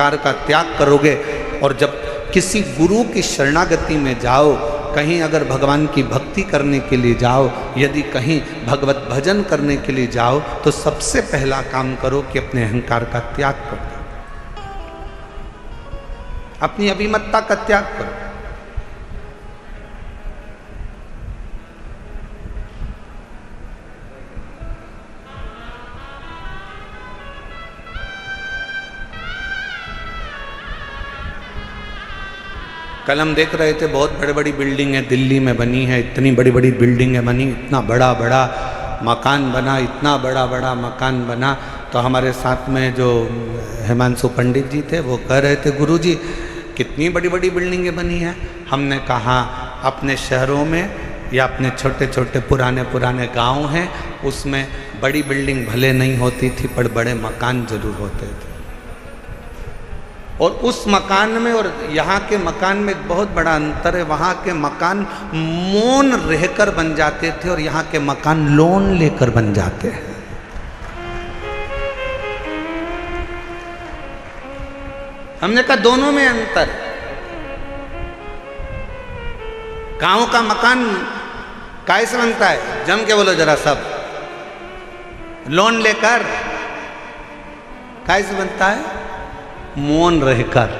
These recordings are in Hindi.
अहंकार का त्याग करोगे और जब किसी गुरु की शरणागति में जाओ, कहीं अगर भगवान की भक्ति करने के लिए जाओ, यदि कहीं भगवत भजन करने के लिए जाओ, तो सबसे पहला काम करो कि अपने अहंकार का त्याग कर दो, अपनी अभिमतता का त्याग करो। कल हम देख रहे थे बहुत बड़ी बड़ी बिल्डिंग है दिल्ली में बनी है, इतनी बड़ी बड़ी बिल्डिंग है बनी, इतना बड़ा बड़ा मकान बना, इतना बड़ा बड़ा मकान बना। तो हमारे साथ में जो हिमांशु पंडित जी थे वो कह रहे थे, गुरुजी कितनी बड़ी बड़ी बिल्डिंगें बनी हैं। हमने कहा अपने शहरों में या अपने छोटे छोटे पुराने पुराने गांव हैं, उसमें बड़ी बिल्डिंग भले नहीं होती थी पर बड़े मकान जरूर होते थे। और उस मकान में और यहाँ के मकान में एक बहुत बड़ा अंतर है। वहाँ के मकान मौन रहकर बन जाते थे और यहाँ के मकान लोन लेकर बन जाते हैं। हमने कहा दोनों में अंतर। गांव का मकान काय से बनता है? जम के बोलो जरा सब। लोन लेकर। काय से बनता है? मौन रहकर।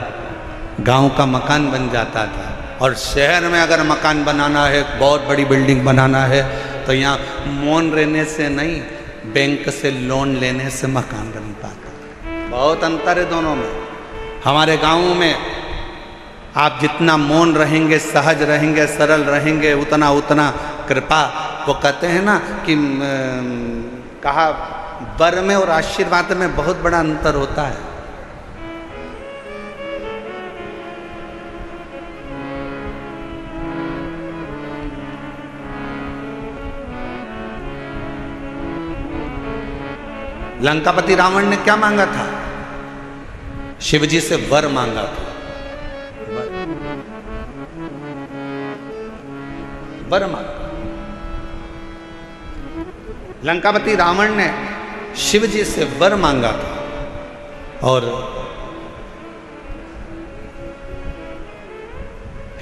गांव का मकान बन जाता था। और शहर में अगर मकान बनाना है, बहुत बड़ी बिल्डिंग बनाना है, तो यहाँ मौन रहने से नहीं, बैंक से लोन लेने से मकान बनता था। बहुत अंतर है दोनों में। हमारे गाँव में आप जितना मौन रहेंगे, सहज रहेंगे, सरल रहेंगे, उतना उतना कृपा। वो कहते हैं ना कि कहा वर में और आशीर्वाद में बहुत बड़ा अंतर होता है। लंकापति रावण ने क्या मांगा था? शिवजी से वर मांगा था। वर मांगा। लंकापति रावण ने शिवजी से वर मांगा था। और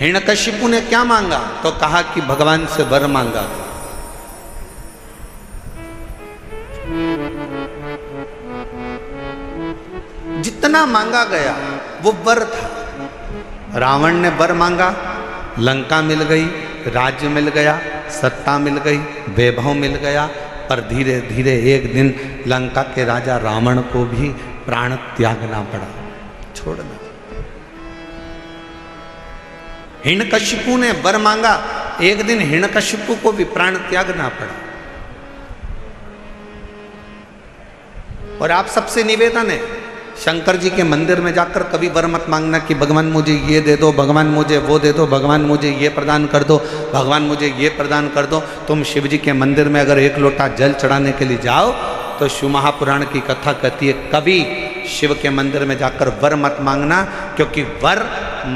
हिरण्यकशिपु ने क्या मांगा? तो कहा कि भगवान से वर मांगा था। जितना मांगा गया वो वर था। रावण ने वर मांगा, लंका मिल गई, राज्य मिल गया, सत्ता मिल गई, वैभव मिल गया। पर धीरे धीरे एक दिन लंका के राजा रावण को भी प्राण त्यागना पड़ा, छोड़ना। हिरण्यकशिपु ने वर मांगा, एक दिन हिरण्यकशिपु को भी प्राण त्यागना पड़ा। और आप सबसे निवेदन है, शंकर जी के मंदिर में जाकर कभी वर मत मांगना कि भगवान मुझे ये दे दो, भगवान मुझे वो दे दो, भगवान मुझे ये प्रदान कर दो, भगवान मुझे ये प्रदान कर दो। तुम शिव जी के मंदिर में अगर एक लोटा जल चढ़ाने के लिए जाओ तो शिव महापुराण की कथा कहती है कभी शिव के मंदिर में जाकर वर मत मांगना, क्योंकि वर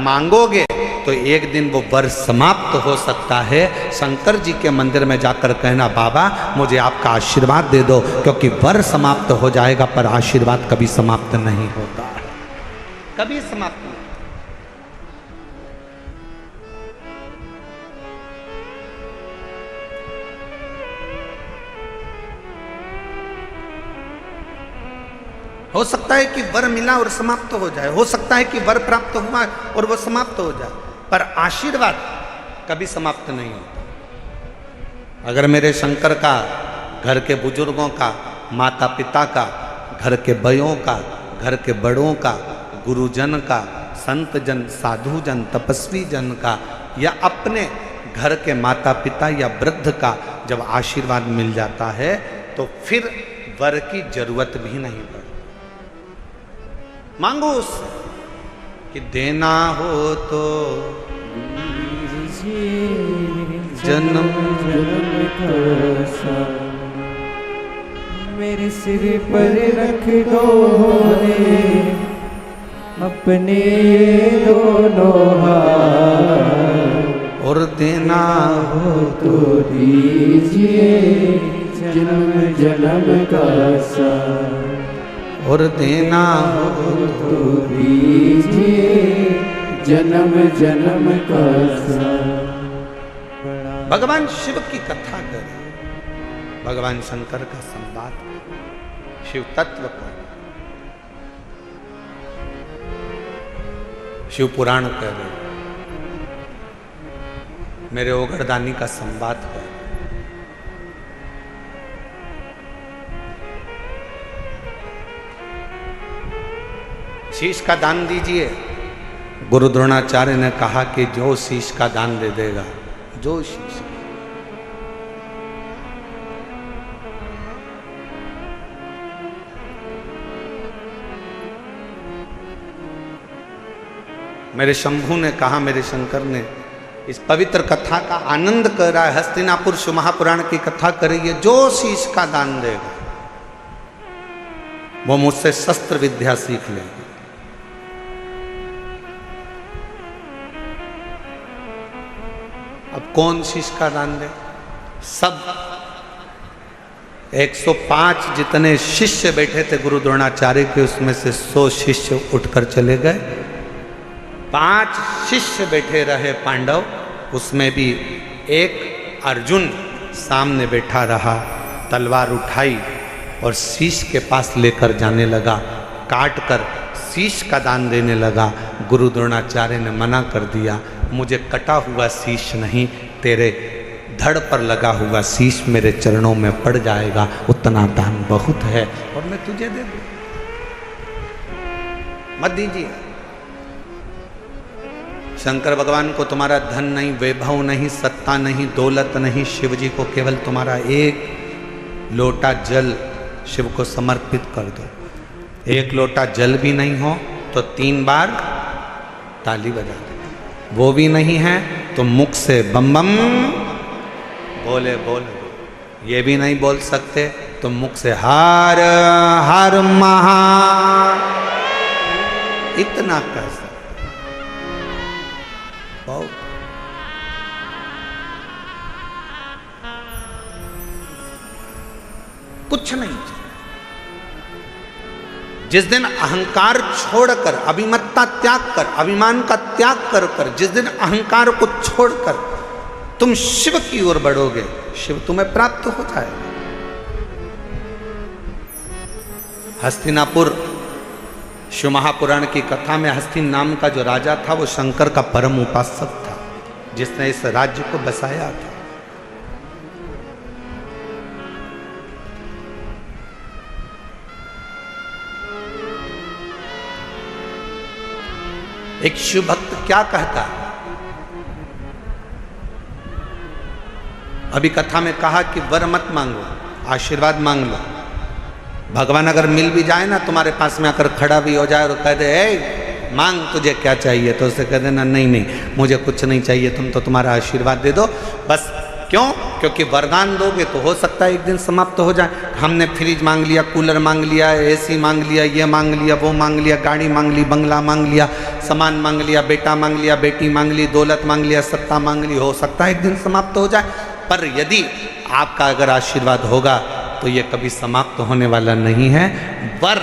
मांगोगे तो एक दिन वो वर समाप्त हो सकता है। शंकर जी के मंदिर में जाकर कहना बाबा मुझे आपका आशीर्वाद दे दो, क्योंकि वर समाप्त हो जाएगा पर आशीर्वाद कभी समाप्त नहीं होता, कभी समाप्त नहीं। हो सकता है कि वर मिला और समाप्त हो जाए, हो सकता है कि वर प्राप्त हुआ और वो समाप्त हो जाए, पर आशीर्वाद कभी समाप्त नहीं होता। अगर मेरे शंकर का, घर के बुजुर्गों का, माता पिता का, घर के बयों का, घर के बड़ों का, गुरुजन का, संत जन, साधु जन, तपस्वी जन का, या अपने घर के माता पिता या वृद्ध का जब आशीर्वाद मिल जाता है तो फिर वर की जरूरत भी नहीं पड़ती। मांगो उससे कि देना हो तो जन्म मेरे सिर पर रख दो रे अपने दोनों हाथ, और देना हो तो दीजिए जन्म जन्म का साथ। और देना हो तो दीजिए जन्म जन्म का साथ। भगवान शिव की कथा करें, भगवान शंकर का संवाद, शिव तत्व का, शिव पुराण करें, मेरे ओगरदानी का संवाद करें। शीश का दान दीजिए। गुरु द्रोणाचार्य ने कहा कि जो शीश का दान दे देगा, जो शीश, मेरे शंभू ने कहा, मेरे शंकर ने, इस पवित्र कथा का आनंद कर रहा है, हस्तिनापुर शिव महापुराण की कथा कर रही है, जो शीश का दान देगा वो मुझसे शस्त्र विद्या सीख लेगा। अब कौन शीश का दान दे? सब 105 जितने शिष्य बैठे थे गुरु द्रोणाचार्य के, उसमें से 100 शिष्य उठकर चले गए। 5 शिष्य बैठे रहे पांडव, उसमें भी एक अर्जुन सामने बैठा रहा, तलवार उठाई और शीश के पास लेकर जाने लगा, काट कर शीश का दान देने लगा। गुरु द्रोणाचार्य ने मना कर दिया, मुझे कटा हुआ शीश नहीं, तेरे धड़ पर लगा हुआ शीश मेरे चरणों में पड़ जाएगा, उतना दान बहुत है और मैं तुझे दे दूं, मत दीजिए। शंकर भगवान को तुम्हारा धन नहीं, वैभव नहीं, सत्ता नहीं, दौलत नहीं, शिव जी को केवल तुम्हारा एक लोटा जल शिव को समर्पित कर दो। एक लोटा जल भी नहीं हो तो 3 बार ताली बजा दो, वो भी नहीं है तो मुख से बम बम बोले बोले, ये भी नहीं बोल सकते तो मुख से हर हर महा, इतना कर सकते बहुत। कुछ नहीं चाहिए। जिस दिन अहंकार छोड़कर, अभिमत्ता त्याग कर, अभिमान का त्याग कर कर, जिस दिन अहंकार को छोड़कर तुम शिव की ओर बढ़ोगे, शिव तुम्हें प्राप्त हो जाएगा। हस्तिनापुर शिव महापुराण की कथा में हस्तिन नाम का जो राजा था वो शंकर का परम उपासक था, जिसने इस राज्य को बसाया था। एक शिव भक्त क्या कहता है? अभी कथा में कहा कि वर मत मांगो, आशीर्वाद मांग लो। भगवान अगर मिल भी जाए ना, तुम्हारे पास में आकर खड़ा भी हो जाए और कह दे ए मांग तुझे क्या चाहिए, तो उसे कह देना नहीं नहीं मुझे कुछ नहीं चाहिए, तुम तो तुम्हारा आशीर्वाद दे दो बस। क्यों? क्योंकि वरदान दोगे तो हो सकता है एक दिन समाप्त हो जाए। हमने फ्रिज मांग लिया, कूलर मांग लिया, एसी मांग लिया, ये मांग लिया, वो मांग लिया, गाड़ी मांग ली, बंगला मांग लिया, सामान मांग लिया, बेटा मांग लिया, बेटी मांग ली, दौलत मांग लिया, सत्ता मांग ली, हो सकता है एक दिन समाप्त हो जाए। पर यदि आपका अगर आशीर्वाद होगा तो ये कभी समाप्त होने वाला नहीं है। वर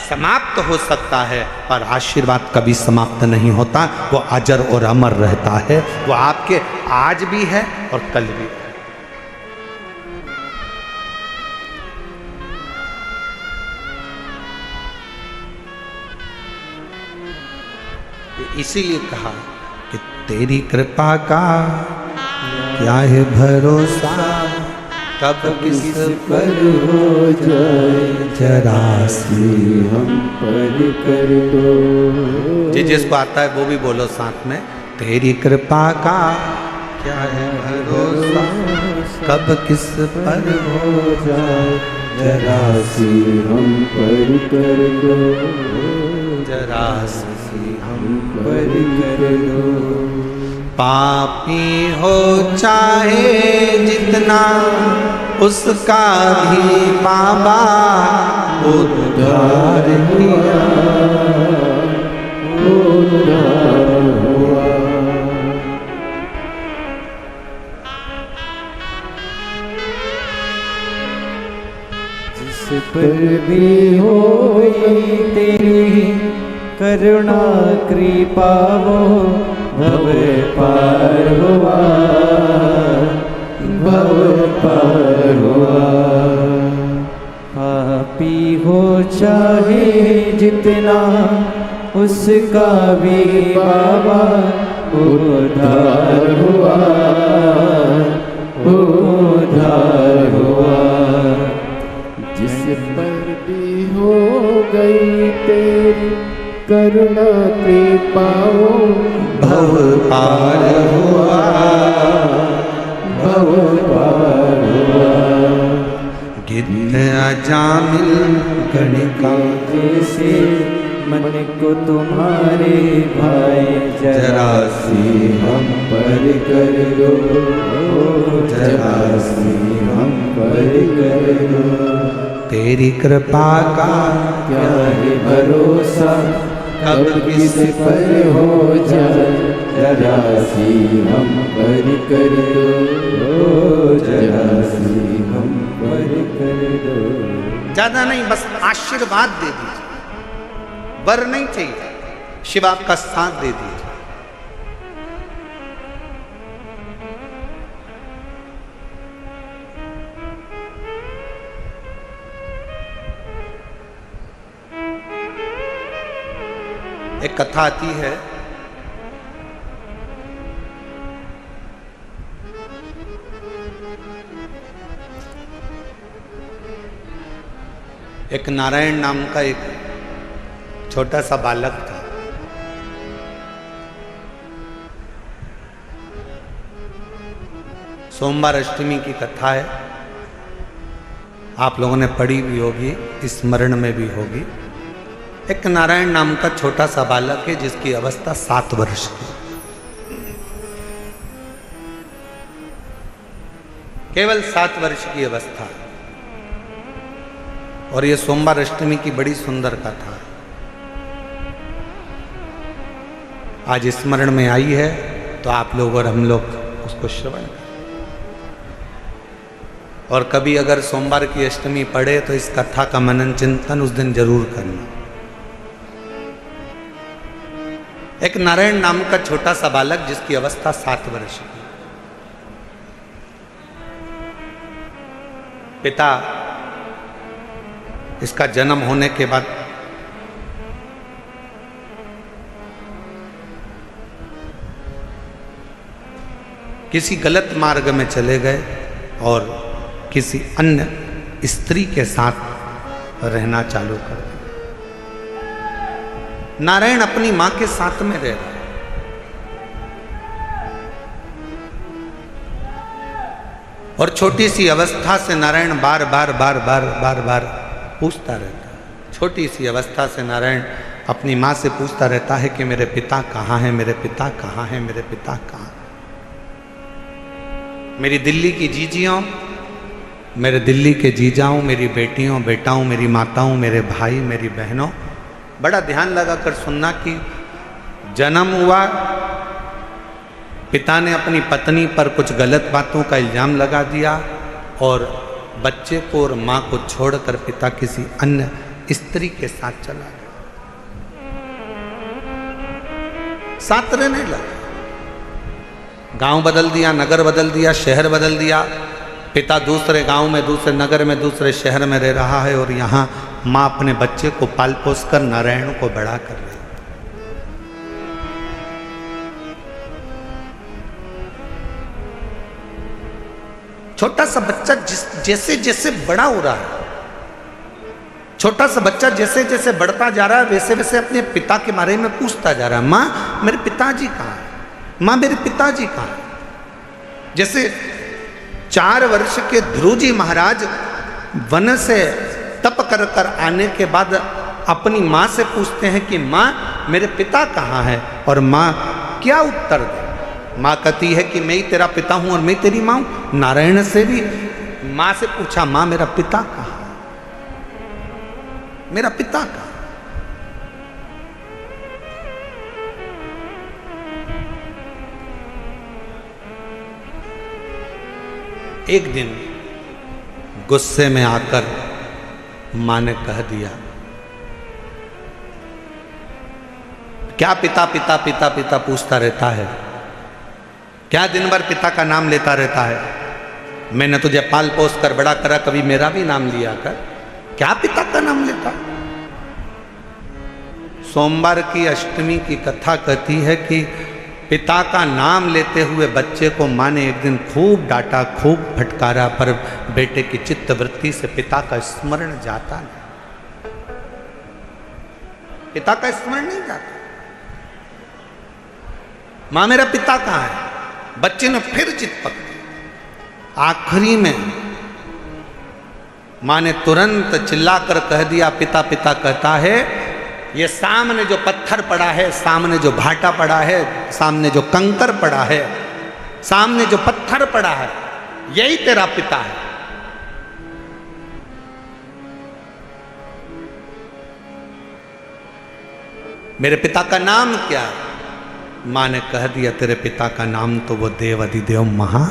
समाप्त हो सकता है पर आशीर्वाद कभी समाप्त नहीं होता, वो अजर और अमर रहता है। वो आपके आज भी है और कल भी है। इसीलिए कहा कि तेरी कृपा का क्या है भरोसा, कब किस पर हो जाए जरा सी हम पर कर दो। जिसको आता है वो भी बोलो साथ में, तेरी कृपा का क्या है भरोसा, कब किस पर हो जाए जरा सी हम पर कर दो, जरा सी हम पर कर दो। पापी हो चाहे जितना उसका भी बाबा उद्धार किया, उद्धार हुआ। जिस पर भी हो करुणा कृपा वो भव पार हुआ, भव पार हुआ। पापी हो चाहे जितना उसका भी बाबा उद्धार हुआ, उद्धार हुआ। जिस पर भी हो गई तेरी करुणा कृपा भव पार हुआ, भव पार हुआ। गिद्ध अजामिल गणिका जैसे मन को तुम्हारे भाई जरा सी हम पर कर दो, जरा सी हम पर कर दो। तेरी कृपा का क्या है भरोसा कब किस पर हो जाए, जरा सी हम पर कर दो, जरा सी हम पर कर दो। ज्यादा नहीं, बस आशीर्वाद दे दीजिए, वर नहीं चाहिए, शिव आपका साथ दे दीजिए। एक कथा आती है, एक नारायण नाम का एक छोटा सा बालक था। सोमवार अष्टमी की कथा है, आप लोगों ने पढ़ी भी होगी, स्मरण में भी होगी। एक नारायण नाम का छोटा सा बालक है जिसकी अवस्था 7 वर्ष की, केवल 7 वर्ष की अवस्था। और ये सोमवार अष्टमी की बड़ी सुंदर कथा है, आज स्मरण में आई है, तो आप लोग और हम लोग उसको श्रवण करें। और कभी अगर सोमवार की अष्टमी पढ़े तो इस कथा का मनन चिंतन उस दिन जरूर करना। एक नारायण नाम का छोटा सा बालक जिसकी अवस्था 7 वर्ष की, पिता इसका जन्म होने के बाद किसी गलत मार्ग में चले गए और किसी अन्य स्त्री के साथ रहना चालू कर दिया। नारायण अपनी मां के साथ में रह रहा है, और छोटी सी अवस्था से नारायण बार बार बार बार बार बार पूछता रहता है। छोटी सी अवस्था से नारायण अपनी मां से पूछता रहता है कि मेरे पिता कहाँ हैं, मेरे पिता कहाँ हैं, मेरे पिता कहाँ। मेरी दिल्ली की जीजियों, मेरे दिल्ली के जीजाओं, मेरी बेटियों बेटाओं, मेरी माताओं, मेरे भाई, मेरी बहनों, बड़ा ध्यान लगाकर सुनना कि जन्म हुआ, पिता ने अपनी पत्नी पर कुछ गलत बातों का इल्जाम लगा दिया और बच्चे को और मां को छोड़कर पिता किसी अन्य स्त्री के साथ चला गया, साथ रहने लगा। गांव बदल दिया, नगर बदल दिया, शहर बदल दिया। पिता दूसरे गांव में, दूसरे नगर में, दूसरे शहर में रह रहा है और यहाँ माँ अपने बच्चे को पाल पोस कर नारायण को बड़ा कर रही। छोटा सा बच्चा जैसे जैसे बड़ा हो रहा है, छोटा सा बच्चा जैसे जैसे बढ़ता जा रहा है, वैसे वैसे अपने पिता के बारे में पूछता जा रहा है, माँ मेरे पिताजी कहाँ है, माँ मेरे पिताजी कहाँ है। जैसे 4 वर्ष के ध्रुव जी महाराज वन से तप कर कर आने के बाद अपनी माँ से पूछते हैं कि माँ मेरे पिता कहाँ है, और माँ क्या उत्तर दे। माँ कहती है कि मैं ही तेरा पिता हूँ और मैं तेरी माँ हूँ। नारायण से भी माँ से पूछा, माँ मेरा पिता कहाँ है, मेरा पिता कहाँ। एक दिन गुस्से में आकर मां ने कह दिया, क्या पिता पिता पिता पिता पूछता रहता है? क्या दिन भर पिता का नाम लेता रहता है? मैंने तुझे पाल पोस कर बड़ा करा, कभी मेरा भी नाम लिया कर। क्या पिता का नाम लेता? सोमवार की अष्टमी की कथा कहती है कि पिता का नाम लेते हुए बच्चे को माँ ने एक दिन खूब डांटा, खूब फटकारा, पर बेटे की चित्त वृत्ति से पिता का स्मरण जाता नहीं। पिता का स्मरण नहीं जाता। माँ मेरा पिता कहाँ है? बच्चे ने फिर चित पकड़ी। आखिरी में माँ ने तुरंत चिल्लाकर कह दिया, पिता पिता कहता है, ये सामने जो पत्थर पड़ा है, सामने जो भाटा पड़ा है, सामने जो कंकर पड़ा है, सामने जो पत्थर पड़ा है, यही तेरा पिता है। मेरे पिता का नाम क्या है? माँ ने कह दिया, तेरे पिता का नाम तो वो देव अधिदेव महा।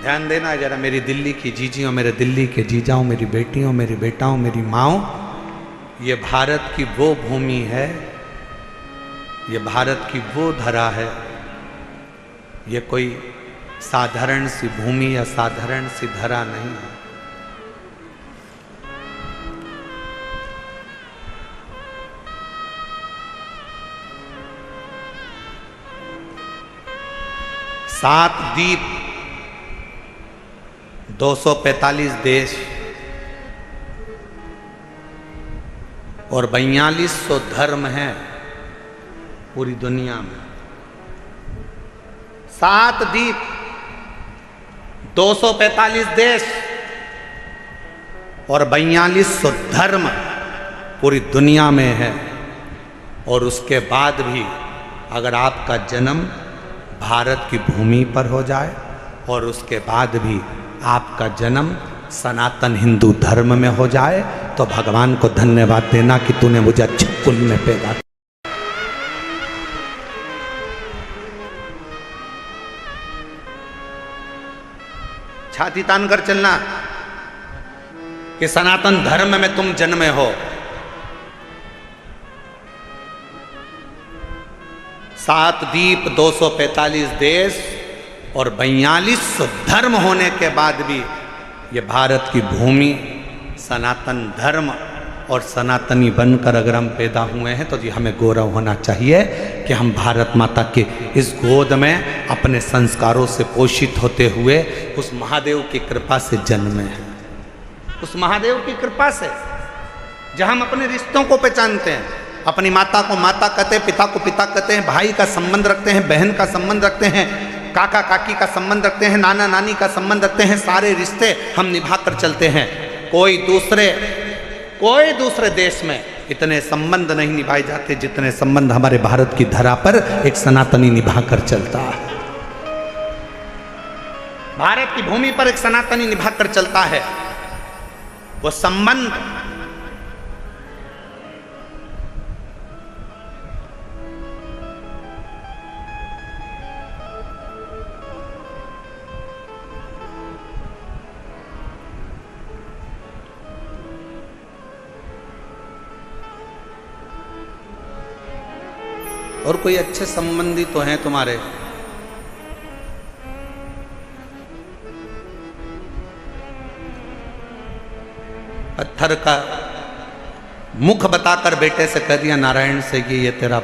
ध्यान देना जरा, मेरी दिल्ली की जीजियों, मेरे दिल्ली के जीजाओं, मेरी बेटियों, मेरी बेटाओं, मेरी माओ, ये भारत की वो भूमि है, ये भारत की वो धरा है। ये कोई साधारण सी भूमि या साधारण सी धरा नहीं है। सात द्वीप, 245 देश और 4200 धर्म हैं पूरी दुनिया में। 7 द्वीप, 245 देश और 4200 धर्म पूरी दुनिया में है। और उसके बाद भी अगर आपका जन्म भारत की भूमि पर हो जाए और उसके बाद भी आपका जन्म सनातन हिंदू धर्म में हो जाए, तो भगवान को धन्यवाद देना कि तूने मुझे अच्छे कुल में पैदा किया। छाती तान कर चलना कि सनातन धर्म में तुम जन्मे हो। 7 द्वीप, 245 देश और 4200 धर्म होने के बाद भी ये भारत की भूमि सनातन धर्म और सनातनी बनकर अगर हम पैदा हुए हैं तो जी हमें गौरव होना चाहिए कि हम भारत माता के इस गोद में अपने संस्कारों से पोषित होते हुए उस महादेव की कृपा से जन्मे हैं। उस महादेव की कृपा से जहाँ हम अपने रिश्तों को पहचानते हैं, अपनी माता को माता कहते हैं, पिता को पिता कहते हैं, भाई का संबंध रखते हैं, बहन का संबंध रखते हैं, काका काकी का संबंध रखते हैं, नाना नानी का संबंध रखते हैं। सारे रिश्ते हम निभा कर चलते हैं। कोई दूसरे देश में इतने संबंध नहीं निभाए जाते जितने संबंध हमारे भारत की धरा पर एक सनातनी निभा कर चलता है। भारत की भूमि पर एक सनातनी निभा कर चलता है। वो संबंध और कोई अच्छे संबंधी तो हैं तुम्हारे, पत्थर का मुख बताकर बेटे से कह दिया नारायण से कि ये तेरा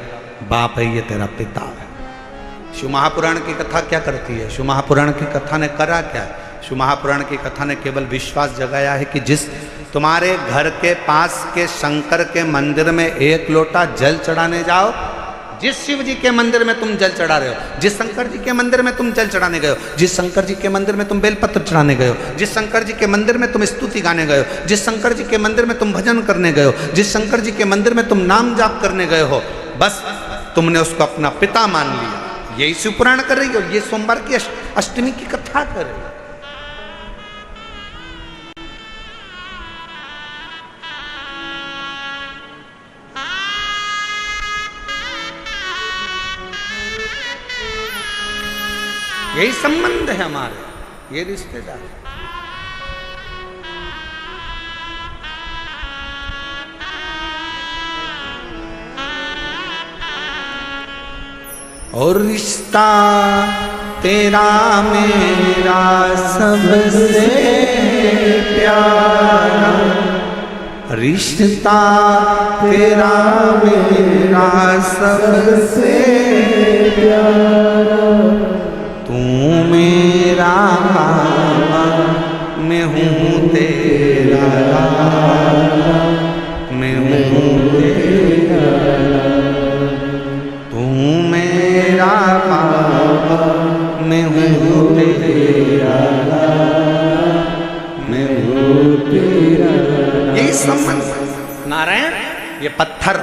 बाप है, ये तेरा पिता है। शिव महापुराण की कथा क्या करती है? शिव महापुराण की कथा ने करा क्या? शिव महापुराण की कथा ने केवल विश्वास जगाया है कि जिस तुम्हारे घर के पास के शंकर के मंदिर में 1 लोटा जल चढ़ाने जाओ, जिस शिव जी के मंदिर में तुम जल चढ़ा रहे हो, जिस शंकर जी के मंदिर में तुम जल चढ़ाने गए हो, जिस शंकर जी के मंदिर में तुम बेलपत्र चढ़ाने गए हो, जिस शंकर जी के मंदिर में तुम स्तुति गाने गए हो, जिस शंकर जी के मंदिर में तुम भजन करने गए हो, जिस शंकर जी के मंदिर में तुम नाम जाप करने गए हो, बस तुमने उसको अपना पिता मान लिया। यही शिव पुराण कर रही हो, ये सोमवार की अष्टमी की कथा कर रही हो। यही संबंध है हमारे, ये रिश्तेदार। और रिश्ता तेरा मेरा सबसे प्यारा, रिश्ता तेरा मेरा सबसे प्यारा, तू मेरा बाबा मैं हूँ तेरा लाला, मैं हूँ तेरा लाला, तू मेरा बाबा मैं हूँ तेरा लाला, मैं हूँ तेरा लाला। यही संबंध नारायण। ये पत्थर,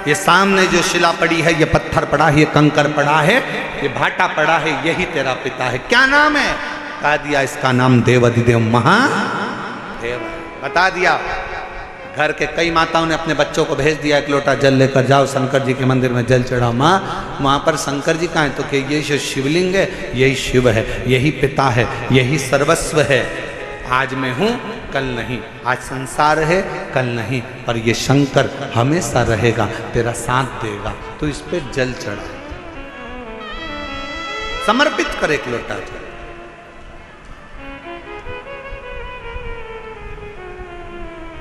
ये सामने जो शिला पड़ी है, ये पत्थर पड़ा है, ये कंकर पड़ा है, ये भाटा पड़ा है, यही तेरा पिता है। क्या नाम है? बता दिया, इसका नाम देवाधिदेव महादेव। बता दिया। घर के कई माताओं ने अपने बच्चों को भेज दिया, एक लोटा जल लेकर जाओ शंकर जी के मंदिर में जल चढ़ाओ। माँ वहाँ पर शंकर जी कहाँ है? तो कि ये जो शिवलिंग है यही शिव है, यही पिता है, यही सर्वस्व है। आज मैं हूँ कल नहीं, आज संसार है कल नहीं, पर ये शंकर हमेशा रहेगा, तेरा साथ देगा। तो इस पे जल चढ़ा, समर्पित कर एक लोटा जल।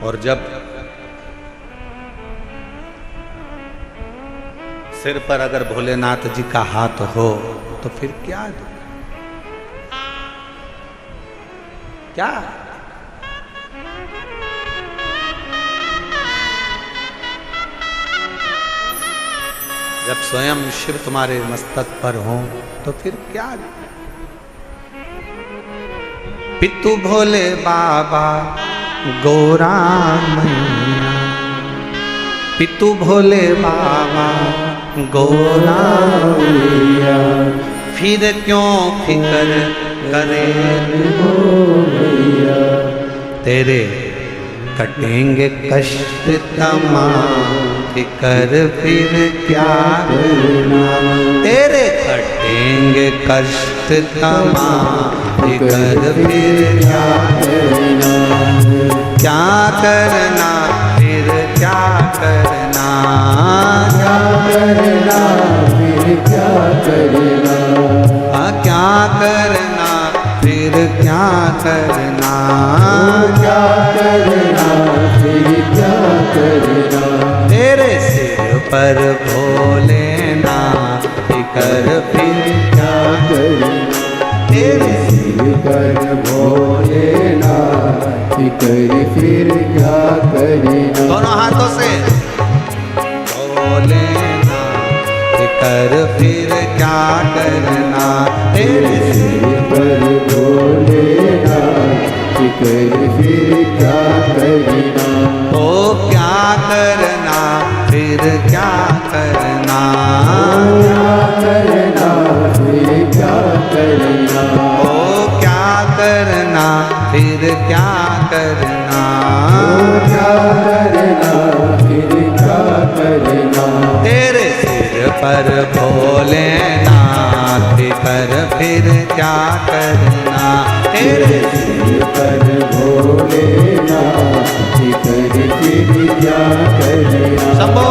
और जब सिर पर अगर भोलेनाथ जी का हाथ हो तो फिर क्या दो? क्या? जब स्वयं शिव तुम्हारे मस्तक पर हो तो फिर क्या दो? पितु भोले बाबा गौरा मैया, पितु भोले बाबा गौरा मैया, फिर क्यों फिकर करे हो मैया, तेरे कटेंगे कष्ट तमाम, फिकर फिर क्या करना, तेरे कटेंगे कष्ट तमाम, फिकर फिर क्या करना, क्या करना फिर क्या करना, क्या करना फिर क्या करना, क्या करना फिर क्या करना, क्या करना फिर क्या करना, तेरे सिर पर भोलेनाथ, फिकर फिर क्या करना, तेरे सिर पर भोलेनाथ, फिकर फिर क्या करना। दोनों हाथों से भोलेनाथ, फिकर फिर क्या करना, तेरे सिर पर भोलेनाथ, फिकर फिर क्या करना, ओ क्या करना फिर क्या करना, क्या करना फिर क्या करना, ओ क्या करना फिर क्या करना, क्या करना फिर क्या करना, तेरे सिर पर भोलेनाथ, फिकर फिर क्या करना, तेरे सिर पर भोलेनाथ, फिकर फिर क्या करना। शंभो।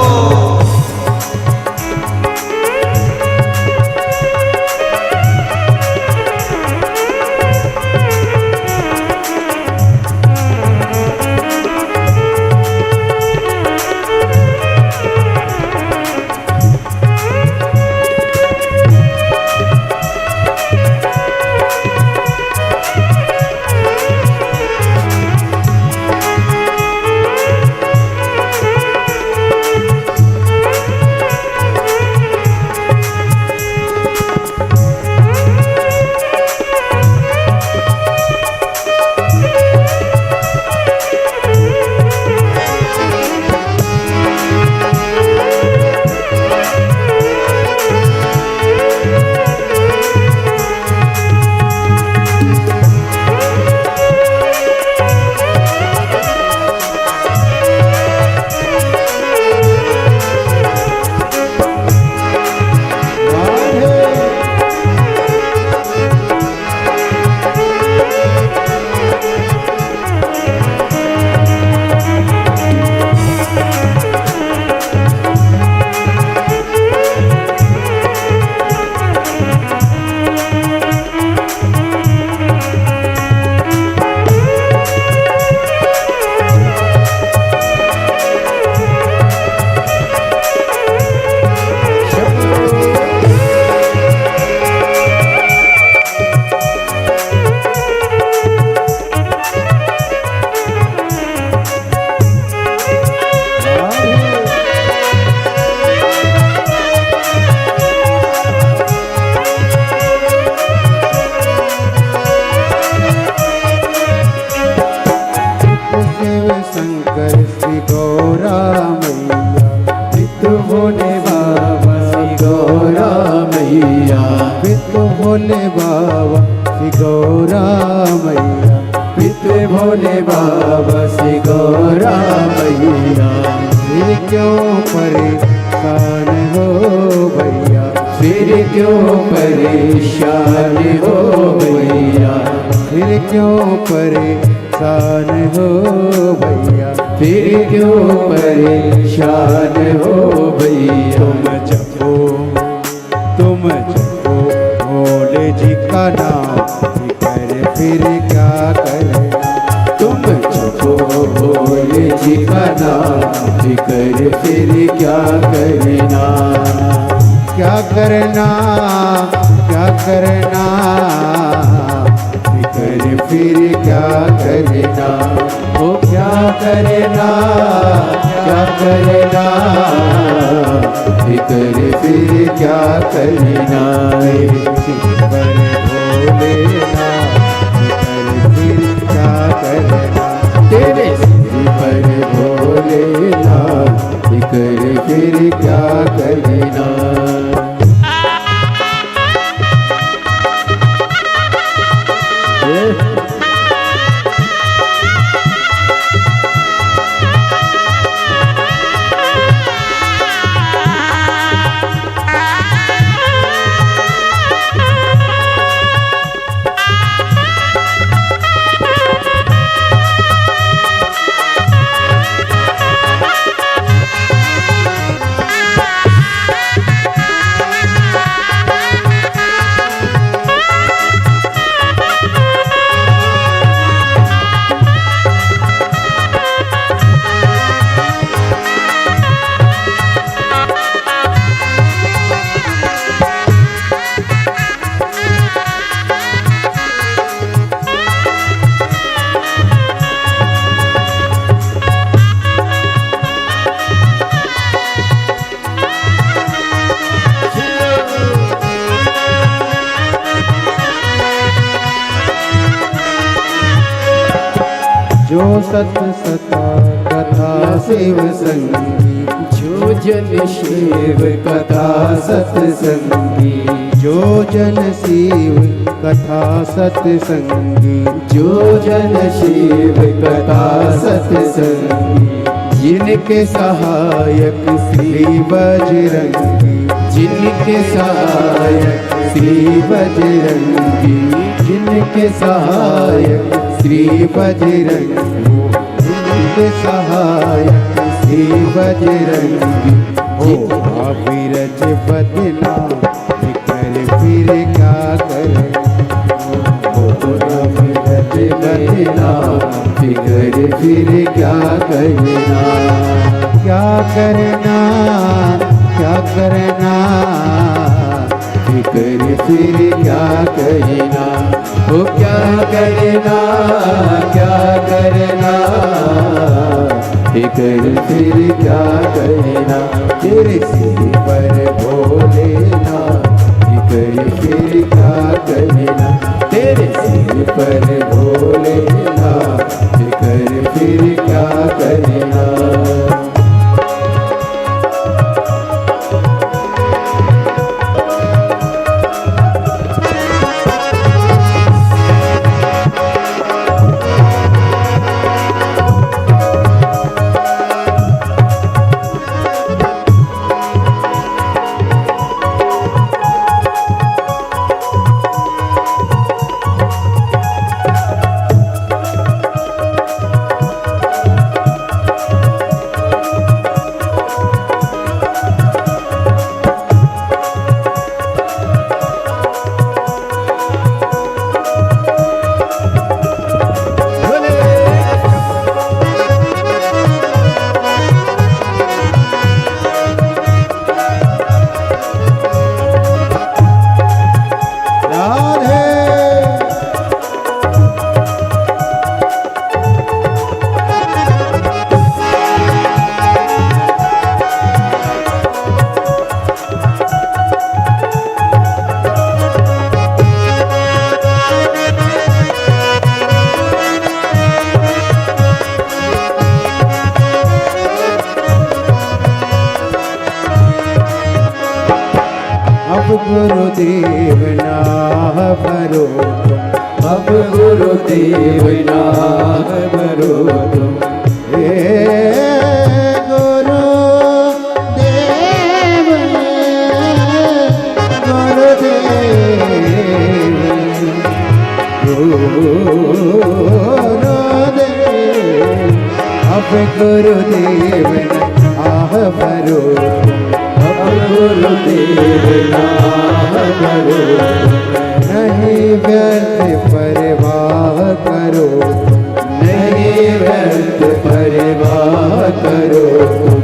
भोले बाबा श्री गौरा मैया, पितृ भोले बाबा श्री गौरा मैया। फिर क्यों परेशान हो भैया, फिर क्यों परेशान हो भैया, फिर क्यों परेशान हो भैया, फिर क्यों परेशान हो भैया। तुम जपो भोले जी का नाम, फिर क्या करे, तुम जपो भोले जी का नाम, फिर क्या करना, क्या करना, क्या करना, फिर क्या करना, ओ क्या करना, क्या करना, फिर क्या करना, पर भोलेनाथ फिर क्या करना, तेरे सिर पर भोलेनाथ फिर क्या करना। जो सत सता कथा शिव संगी, जो जन शिव कथा सत्संगी, जो जन शिव कथा सत्संगी, जो जन शिव कथा सत्संगी, जिनके सहायक श्री बजरंगी, जिनके सहायक श्री बजरंगी, जिनके सहायक श्री बजरंगी, जिनके सहायक श्री बजरंगी, हो अविरज बदना फिर क्या करे, हो अविरज बदना फिर क्या करना, क्या करना, क्या करना, फिर क्या करना, वो क्या करना, क्या करना, फिर क्या करना, तेरे सिर पर भोलेनाथ फिर क्या करना, तेरे सिर पर भोलेनाथ फिर क्या करना। गुरुदेव नाम भरो तुम, अब गुरुदेव नाम भरो तुम। हे गुरुदेव गुरुदेव, अब गुरुदेव नाम भरो तुम, अब गुरुदेव नाम भरो तुम। नहीं व्यर्थ परवाह करो तुम, नहीं व्यर्थ परवाह करो तुम,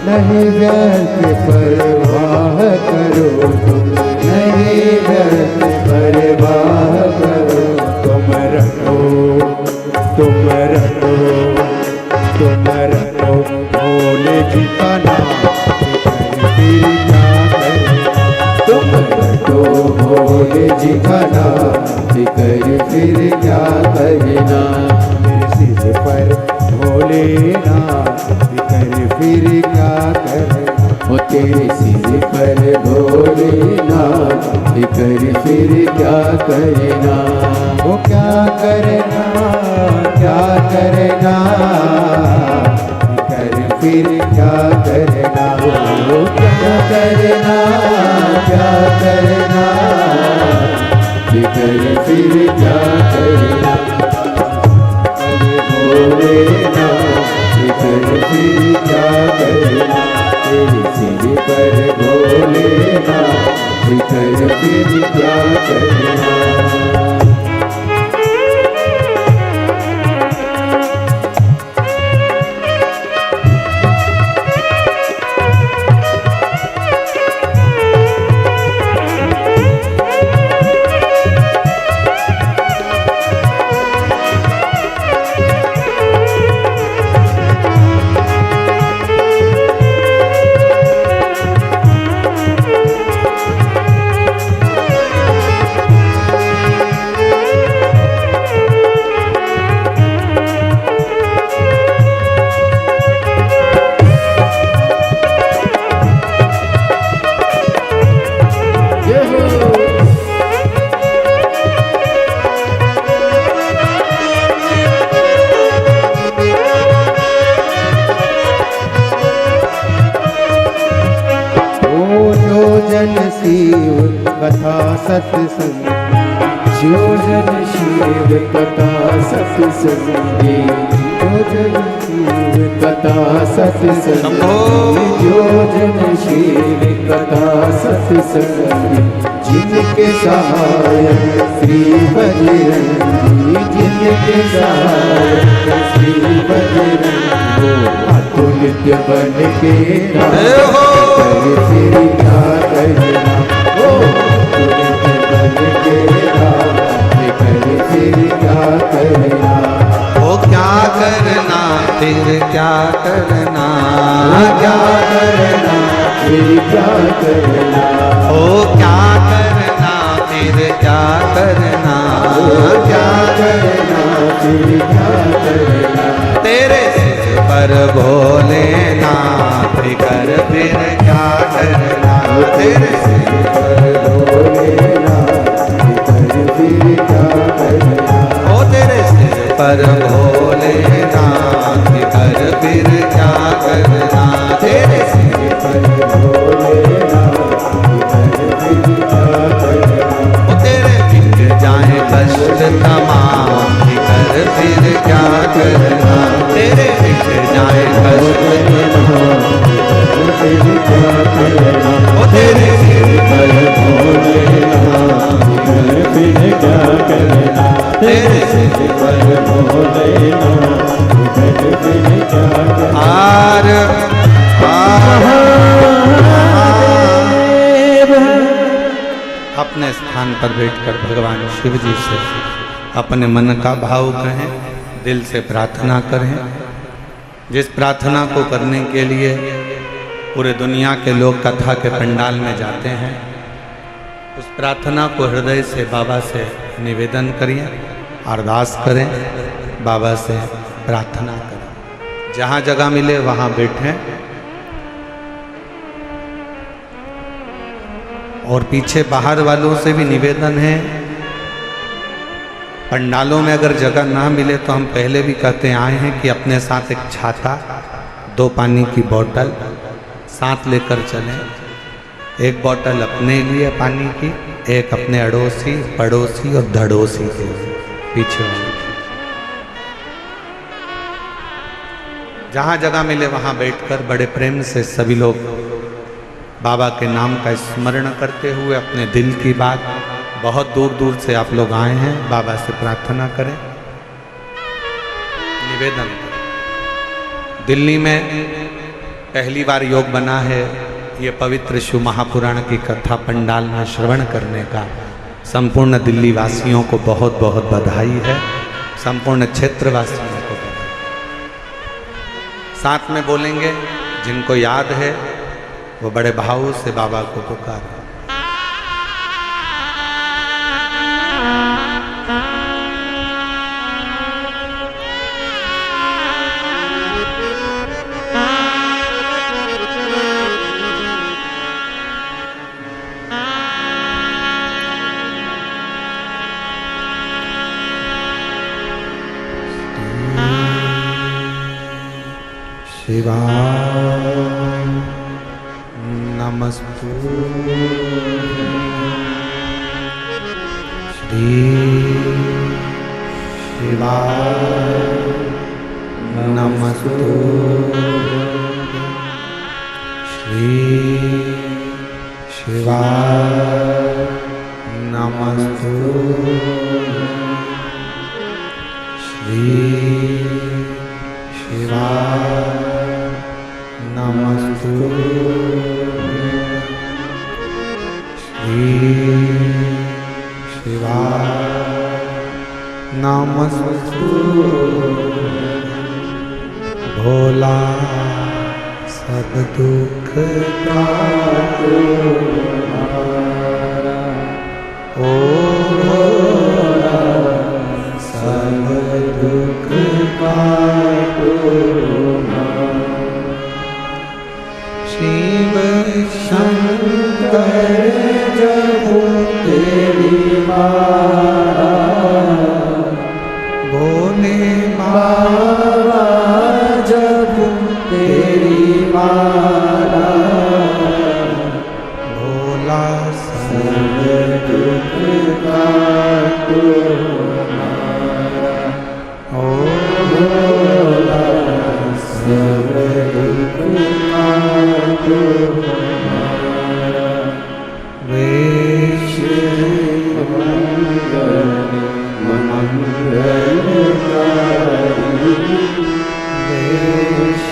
नहीं व्यर्थ परवाह करो तुम, नहीं व्यर्थ परवाह करो। तुम रटो तुम रटो तुम रटो भोले जी का नाम, फिर क्या करें। तुम रटो भोले जी का नाम, फिर क्या करना। सिर पर भोलेनाथ फिर क्या करना। वो तेरे सिर पर भोलेनाथ फिर क्या करना। वो क्या करना क्या करना, फिर क्या करना। वो क्या करना क्या करना, फिर क्या करना। भोलेनाथ फिर क्या करना। तेरे सिर पर भोलेनाथ फिर क्या करना। शिव कथा सत्संग, जो जन शिव कथा सत्संगी, जो जन शिव कथा सत्संगी, जो जन शिव कथा सत्संगी। जिनके सहायक श्री बजरंगी, जिनके सहायक श्री बजरंगी। अतुलित बन के फिर क्या करना। ओ अतुलित बन के फिर क्या करना। ओ क्या करना फिर क्या करना, क्या करना फिर क्या करना। ओ क्या करना फिर क्या करना, क्या करना फिर क्या करना। तेरे सिर पर भोलेनाथ कर फिर क्या करना। तेरे सिर पर भोलेनाथ फिर क्या करना। ओ तेरे सिर पर भोलेनाथ कर फिर क्या करना। तेरे सिर पर भोलेनाथ फिर क्या करना। ओ तेरे मिट जाए कष्ट तमाम कर फिर क्या करना। तेरे मिट जाए कष्ट फिर क्या करना। ओ तेरे सिर पर भोलेनाथ फिर क्या करना। तेरे सिर पर भोलेनाथ फिर क्या करना। आर अपने स्थान पर बैठकर भगवान शिव जी से अपने मन का भाव कहें, दिल से प्रार्थना करें। जिस प्रार्थना को करने के लिए पूरे दुनिया के लोग कथा के पंडाल में जाते हैं, उस प्रार्थना को हृदय से बाबा से निवेदन करिए, अरदास करें, बाबा से प्रार्थना करें। जहाँ जगह मिले वहाँ बैठें। और पीछे बाहर वालों से भी निवेदन है, पंडालों में अगर जगह ना मिले तो हम पहले भी कहते आए हैं कि अपने साथ एक छाता, 2 पानी की बोतल साथ लेकर चलें। एक बोतल अपने लिए पानी की, एक अपने अड़ोसी, पड़ोसी और धड़ोसी के लिए पीछे वाले। जहाँ जगह मिले वहाँ बैठकर बड़े प्रेम से सभी लोग बाबा के नाम का स्मरण करते हुए अपने दिल की बात, बहुत दूर दूर से आप लोग आए हैं, बाबा से प्रार्थना करें, निवेदन करें। दिल्ली में पहली बार योग बना है, ये पवित्र शिव महापुराण की कथा पंडाल में श्रवण करने का संपूर्ण दिल्ली वासियों को बहुत बहुत बधाई है, संपूर्ण क्षेत्रवासियों को बधाई। साथ में बोलेंगे, जिनको याद है वो बड़े भाव से बाबा को पुकारें। शिवाय नमस्तु श्री शिवाय नमस्तु श्री शिवाय नमस्तु श्री शिवाय नमस्तु श्री शिवाय नमस्तु। भोला सब दुख काटो हमारा, ओ भोला सब दुख काटो शिव शंकर जब तेरी मारा, भोले बाबा जब तेरी मारा, भोला सब दुख काटो हमारा, ओ भोला सब दुख काटो हमारा। वेश मंगलकारी, वेश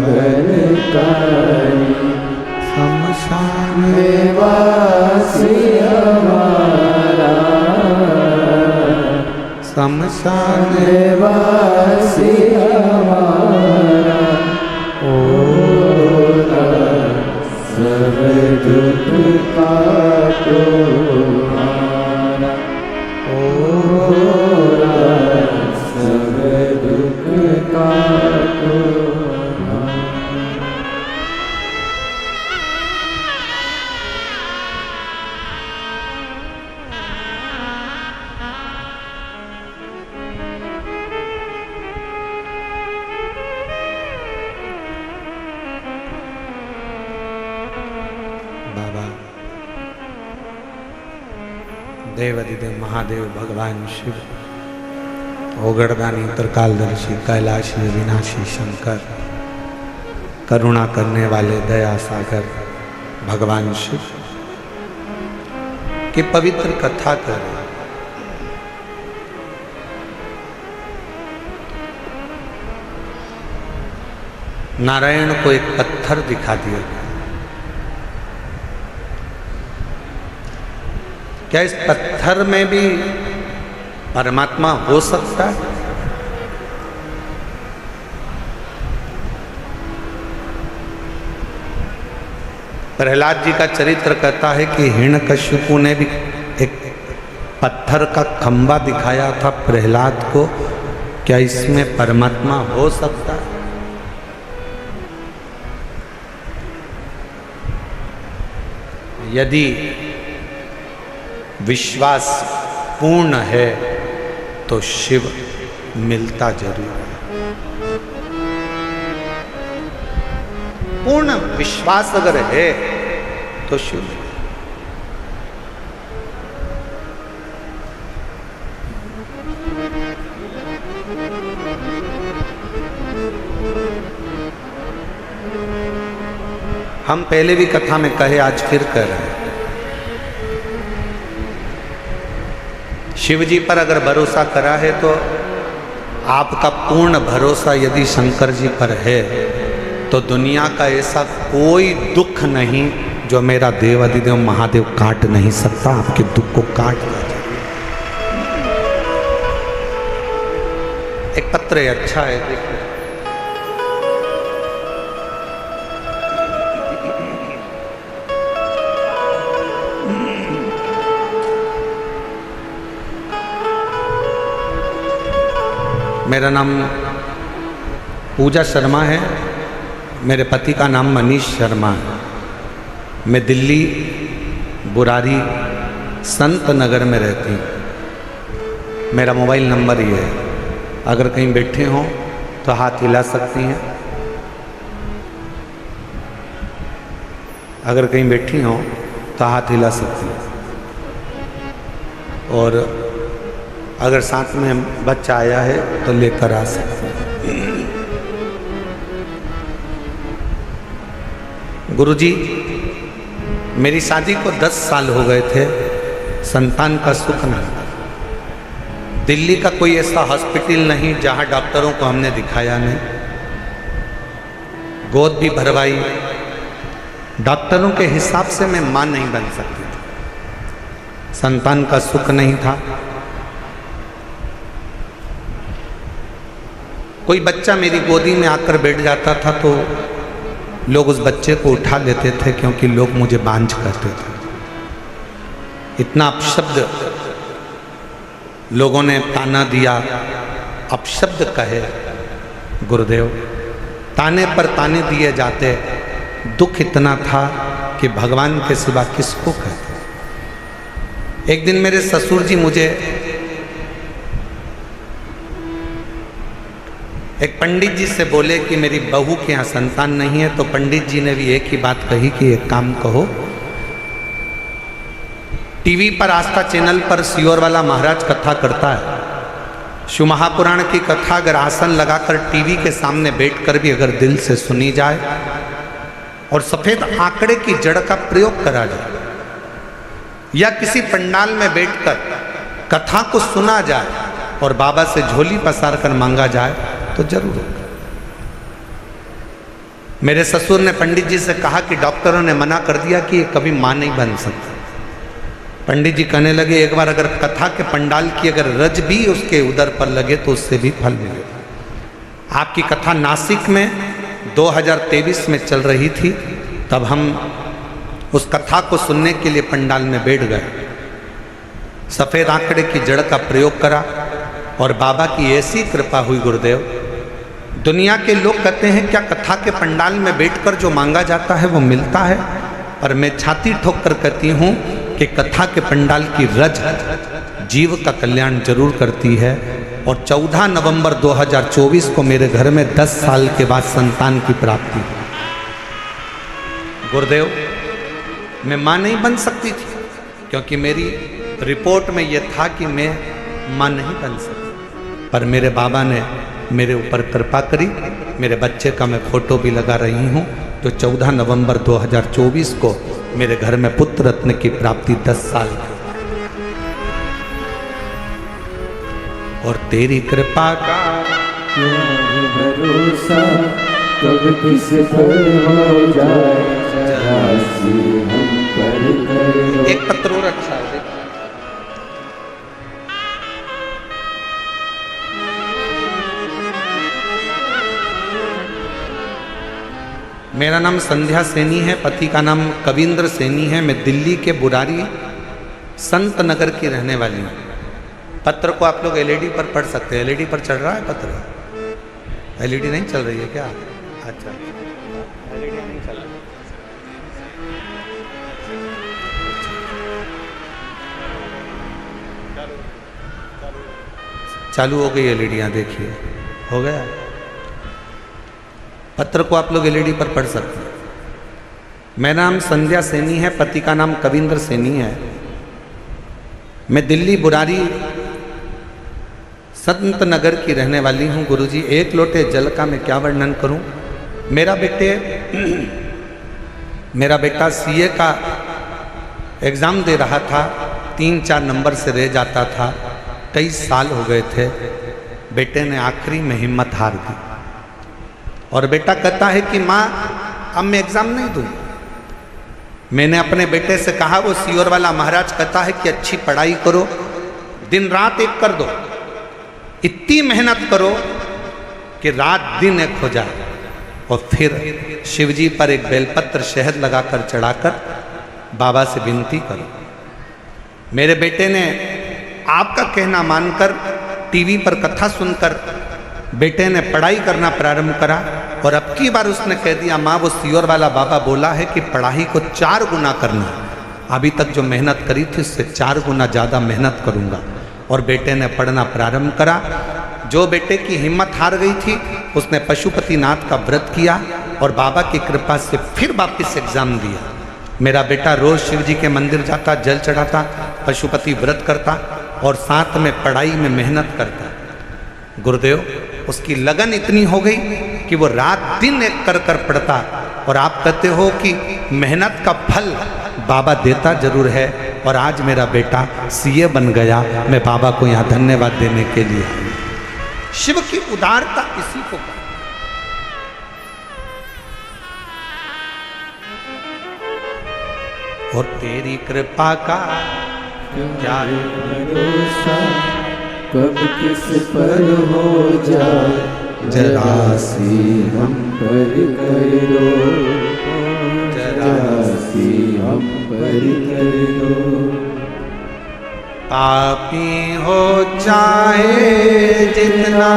मंगलकारी, शमशान वासी हमारा, शमशान वासी हमारा, ओ सब दुख काटो हमारा, ओ सब दुख काटो हमारा। देवाधिदेव महादेव भगवान शिव, ओगड़दानी त्रिकालदर्शी कैलाशी विनाशी शंकर, करुणा करने वाले दया सागर भगवान शिव की पवित्र कथा करें। नारायण को एक पत्थर दिखा दिया गया। क्या इस पत्थर में भी परमात्मा हो सकता है? प्रहलाद जी का चरित्र कहता है कि हिरण्यकश्यपु ने भी एक पत्थर का खंबा दिखाया था प्रहलाद को, क्या इसमें परमात्मा हो सकता है? यदि विश्वास पूर्ण है तो शिव मिलता जरूर है। पूर्ण विश्वास अगर है तो शिव। हम पहले भी कथा में कहे, आज फिर कह रहे हैं, शिव जी पर अगर भरोसा करा है तो आपका पूर्ण भरोसा यदि शंकर जी पर है तो दुनिया का ऐसा कोई दुख नहीं जो मेरा देव अधिदेव महादेव काट नहीं सकता। आपके दुख को काट दीजिए। एक पत्र है, अच्छा है, देखिए। मेरा नाम पूजा शर्मा है, मेरे पति का नाम मनीष शर्मा है। मैं दिल्ली बुरारी संत नगर में रहती हूँ। मेरा मोबाइल नंबर ये है, अगर कहीं बैठे हों तो हाथ हिला सकती हैं। अगर कहीं बैठी हों तो हाथ हिला सकती हैं। और अगर साथ में बच्चा आया है तो लेकर आ सकते हैं। गुरुजी, मेरी शादी को 10 साल हो गए थे, संतान का सुख नहीं था। दिल्ली का कोई ऐसा हॉस्पिटल नहीं जहां डॉक्टरों को हमने दिखाया नहीं। गोद भी भरवाई, डॉक्टरों के हिसाब से मैं मां नहीं बन सकती थी। संतान का सुख नहीं था। कोई बच्चा मेरी गोदी में आकर बैठ जाता था तो लोग उस बच्चे को उठा लेते थे, क्योंकि लोग मुझे बांझ कहते थे। इतना अपशब्द लोगों ने ताना दिया, अपशब्द कहे। गुरुदेव, ताने पर ताने दिए जाते, दुख इतना था कि भगवान के सिवा किसको कहते। एक दिन मेरे ससुर जी मुझे एक पंडित जी से बोले कि मेरी बहू के यहाँ संतान नहीं है, तो पंडित जी ने भी एक ही बात कही कि एक काम कहो, टीवी पर आस्था चैनल पर सियोर वाला महाराज कथा करता है। शिव महापुराण की कथा अगर आसन लगाकर टीवी के सामने बैठकर भी अगर दिल से सुनी जाए और सफेद आंकड़े की जड़ का प्रयोग करा जाए, या किसी पंडाल में बैठकर कथा को सुना जाए और बाबा से झोली पसार कर मांगा जाए तो जरूर होगा। मेरे ससुर ने पंडित जी से कहा कि डॉक्टरों ने मना कर दिया कि ये कभी मां नहीं बन सकती। पंडित जी कहने लगे, एक बार अगर कथा के पंडाल की अगर रज भी उसके उदर पर लगे तो उससे भी फल मिलेगा। आपकी कथा नासिक में 2023 में चल रही थी, तब हम उस कथा को सुनने के लिए पंडाल में बैठ गए। सफेद आंकड़े की जड़ का प्रयोग करा और बाबा की ऐसी कृपा हुई। गुरुदेव, दुनिया के लोग कहते हैं क्या कथा के पंडाल में बैठकर जो मांगा जाता है वो मिलता है, पर मैं छाती ठोक कर कहती हूँ कि कथा के पंडाल की रज जीव का कल्याण जरूर करती है। और 14 नवंबर 2024 को मेरे घर में 10 साल के बाद संतान की प्राप्ति। गुरुदेव, मैं मां नहीं बन सकती थी, क्योंकि मेरी रिपोर्ट में यह था कि मैं मां नहीं बन सकती, पर मेरे बाबा ने मेरे ऊपर कृपा करी। मेरे बच्चे का मैं फोटो भी लगा रही हूँ, जो 14 नवंबर 2024 को मेरे घर में पुत्र रत्न की प्राप्ति 10 साल की। और तेरी कृपा का भरोसा कब किस पर हो जाए, जरा सी हम पर करो। एक पत्र और अच्छा है, मेरा नाम संध्या सैनी है, पति का नाम कविंद्र सैनी है। मैं दिल्ली के बुरारी संत नगर की रहने वाली हूँ। पत्र को आप लोग एलईडी पर पढ़ सकते हैं। एलईडी पर चल रहा है पत्र? एलईडी नहीं चल रही है क्या? अच्छा, एलईडी नहीं चल रही। चालू हो गई एलईडियाँ, देखिए हो गया। पत्र को आप लोग एलईडी पर पढ़ सकते हैं। मेरा नाम संध्या सैनी है, पति का नाम कविंद्र सैनी है। मैं दिल्ली बुरारी संत नगर की रहने वाली हूँ। गुरुजी, एक लोटे जल का मैं क्या वर्णन करूँ। मेरा बेटा सीए का एग्ज़ाम दे रहा था, 3-4 नंबर से रह जाता था। कई साल हो गए थे। बेटे ने आखिरी में हिम्मत हार दी और बेटा कहता है कि माँ अब मैं एग्ज़ाम नहीं दूँ। मैंने अपने बेटे से कहा, वो सीओर वाला महाराज कहता है कि अच्छी पढ़ाई करो, दिन रात एक कर दो, इतनी मेहनत करो कि रात दिन एक हो जाए, और फिर शिवजी पर एक बेलपत्र शहद लगाकर चढ़ाकर बाबा से विनती करो। मेरे बेटे ने आपका कहना मानकर टीवी पर कथा सुनकर बेटे ने पढ़ाई करना प्रारंभ करा, और अब की बार उसने कह दिया, माँ वो सीओर वाला बाबा बोला है कि पढ़ाई को 4 गुना करना। अभी तक जो मेहनत करी थी उससे 4 गुना ज़्यादा मेहनत करूँगा। और बेटे ने पढ़ना प्रारंभ करा। जो बेटे की हिम्मत हार गई थी उसने पशुपतिनाथ का व्रत किया और बाबा की कृपा से फिर वापस एग्ज़ाम दिया। मेरा बेटा रोज़ शिव जी के मंदिर जाता, जल चढ़ाता, पशुपति व्रत करता और साथ में पढ़ाई में मेहनत करता। गुरुदेव, उसकी लगन इतनी हो गई कि वो रात दिन एक कर कर पढ़ता। और आप कहते हो कि मेहनत का फल बाबा देता जरूर है, और आज मेरा बेटा सीए बन गया। मैं बाबा को यहाँ धन्यवाद देने के लिए। शिव की उदारता इसी को कहते। और तेरी कृपा का क्या भरोसा, कब किस पर हो जाए जरा सी हम पर कर दो, जरा सी हम पर कर दो। पापी हो चाहे जितना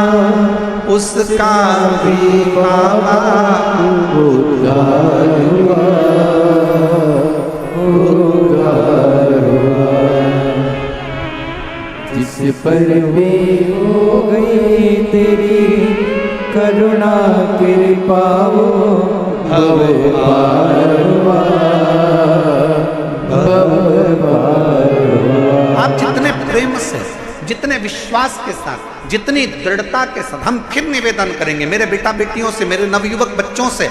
उसका भी बाबा उद्धार हुआ, उद्धार हुआ। जिस पर भी हो गई तेरी करुणा कृपा, वो भव पार हुआ, भव पार हुआ। आप जितने प्रेम से, जितने विश्वास के साथ, जितनी दृढ़ता के साथ, हम फिर निवेदन करेंगे मेरे बेटा बेटियों से, मेरे नवयुवक बच्चों से,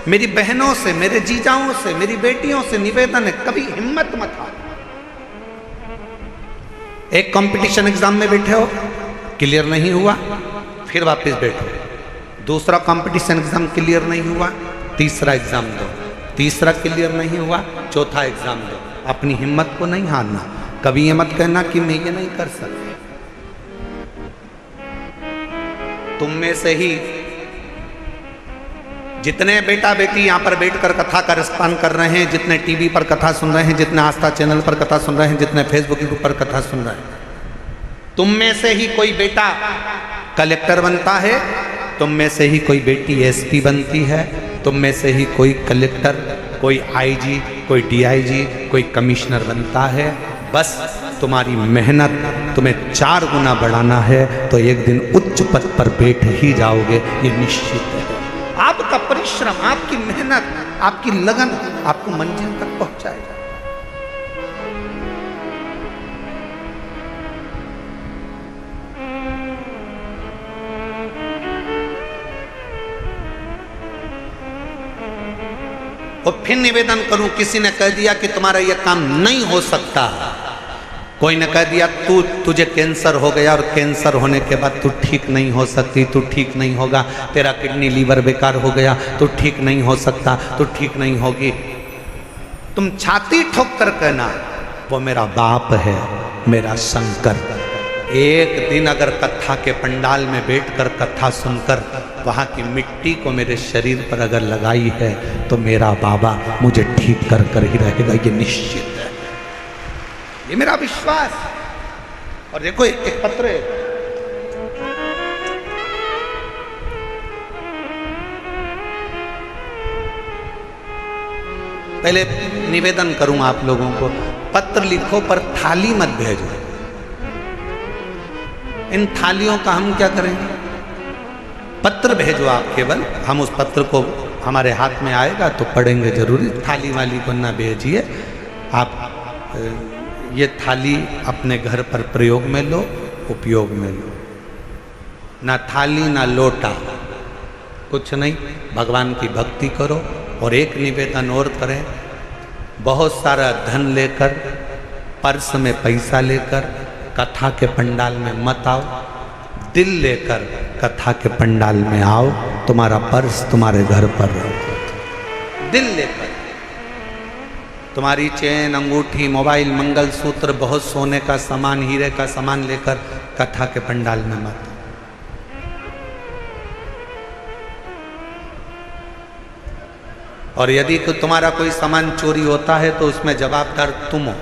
मेरी बहनों से, मेरे जीजाओं से, मेरी बेटियों से निवेदन है, कभी हिम्मत मत हारो। एक कंपटीशन एग्जाम में बैठे हो, क्लियर नहीं हुआ, फिर वापस बैठो। दूसरा कंपटीशन एग्जाम क्लियर नहीं हुआ, तीसरा एग्जाम दो। तीसरा क्लियर नहीं हुआ, चौथा एग्जाम दो। अपनी हिम्मत को नहीं हारना। कभी ये मत कहना कि मैं ये नहीं कर सकता। तुम में से ही जितने बेटा बेटी यहाँ पर बैठकर कथा का रसपान कर रहे हैं, जितने टीवी पर कथा सुन रहे हैं, जितने आस्था चैनल पर कथा सुन रहे हैं, जितने फेसबुक पर कथा सुन रहे हैं, तुम में से ही कोई बेटा कलेक्टर बनता है, तुम में से ही कोई बेटी एसपी बनती है, तुम में से ही कोई कलेक्टर, कोई आईजी, कोई डीआईजी, कोई कमिश्नर बनता है। बस तुम्हारी मेहनत तुम्हें 4 गुना बढ़ाना है तो एक दिन उच्च पद पर बैठ ही जाओगे, ये निश्चित है। आपका परिश्रम, आपकी मेहनत, आपकी लगन आपको मंजिल तक पहुंचाएगा। और फिर निवेदन करूं, किसी ने कह दिया कि तुम्हारा यह काम नहीं हो सकता, कोई ने कह दिया तुझे कैंसर हो गया और कैंसर होने के बाद तू ठीक नहीं हो सकती, तू ठीक नहीं होगा, तेरा किडनी लीवर बेकार हो गया, तू ठीक नहीं हो सकता, तू ठीक नहीं होगी, तुम छाती ठोक कर कहना वो मेरा बाप है, मेरा शंकर। एक दिन अगर कथा के पंडाल में बैठकर कथा सुनकर वहाँ की मिट्टी को मेरे शरीर पर अगर लगाई है तो मेरा बाबा मुझे ठीक कर कर ही रहेगा, ये निश्चित है, ये मेरा विश्वास। और देखो एक पत्र है, पहले निवेदन करूं आप लोगों को, पत्र लिखो पर थाली मत भेजो। इन थालियों का हम क्या करेंगे? पत्र भेजो आप केवल, हम उस पत्र को हमारे हाथ में आएगा तो पढ़ेंगे जरूरी। थाली वाली को ना भेजिए आप। ये थाली अपने घर पर प्रयोग में लो, उपयोग में लो। ना थाली ना लोटा, कुछ नहीं, भगवान की भक्ति करो। और एक निवेदन और करें, बहुत सारा धन लेकर, पर्स में पैसा लेकर कथा के पंडाल में मत आओ। दिल लेकर कथा के पंडाल में आओ, तुम्हारा पर्स तुम्हारे घर पर रहो। दिल लेकर तुम्हारी चेन, अंगूठी, मोबाइल, मंगलसूत्र, बहुत सोने का सामान, हीरे का सामान लेकर कथा के पंडाल में मत। और यदि तुम्हारा कोई सामान चोरी होता है तो उसमें जवाबदार तुम हो।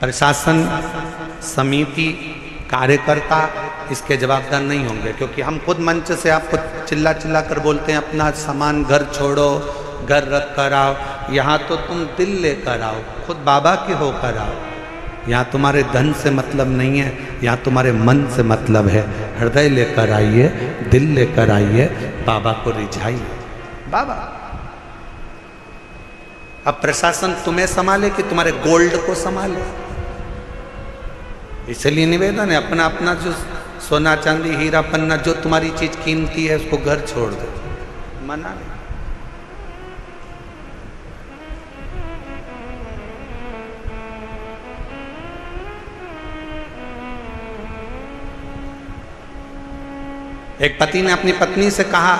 प्रशासन, समिति, कार्यकर्ता इसके जवाबदार नहीं होंगे, क्योंकि हम खुद मंच से आपको चिल्ला चिल्ला कर बोलते हैं अपना सामान घर छोड़ो, घर रख कर आओ। यहाँ तो तुम दिल लेकर आओ, खुद बाबा के होकर आओ। यहाँ तुम्हारे धन से मतलब नहीं है, यहाँ तुम्हारे मन से मतलब है। हृदय लेकर आइए, दिल लेकर आइए, बाबा को रिझाइए। बाबा अब प्रशासन तुम्हें संभाले कि तुम्हारे गोल्ड को संभाले? इसलिए निवेदन है, अपना अपना जो सोना चांदी हीरा पन्ना जो तुम्हारी चीज कीमती है उसको घर छोड़ दो, मना नहीं। एक पति ने अपनी पत्नी से कहा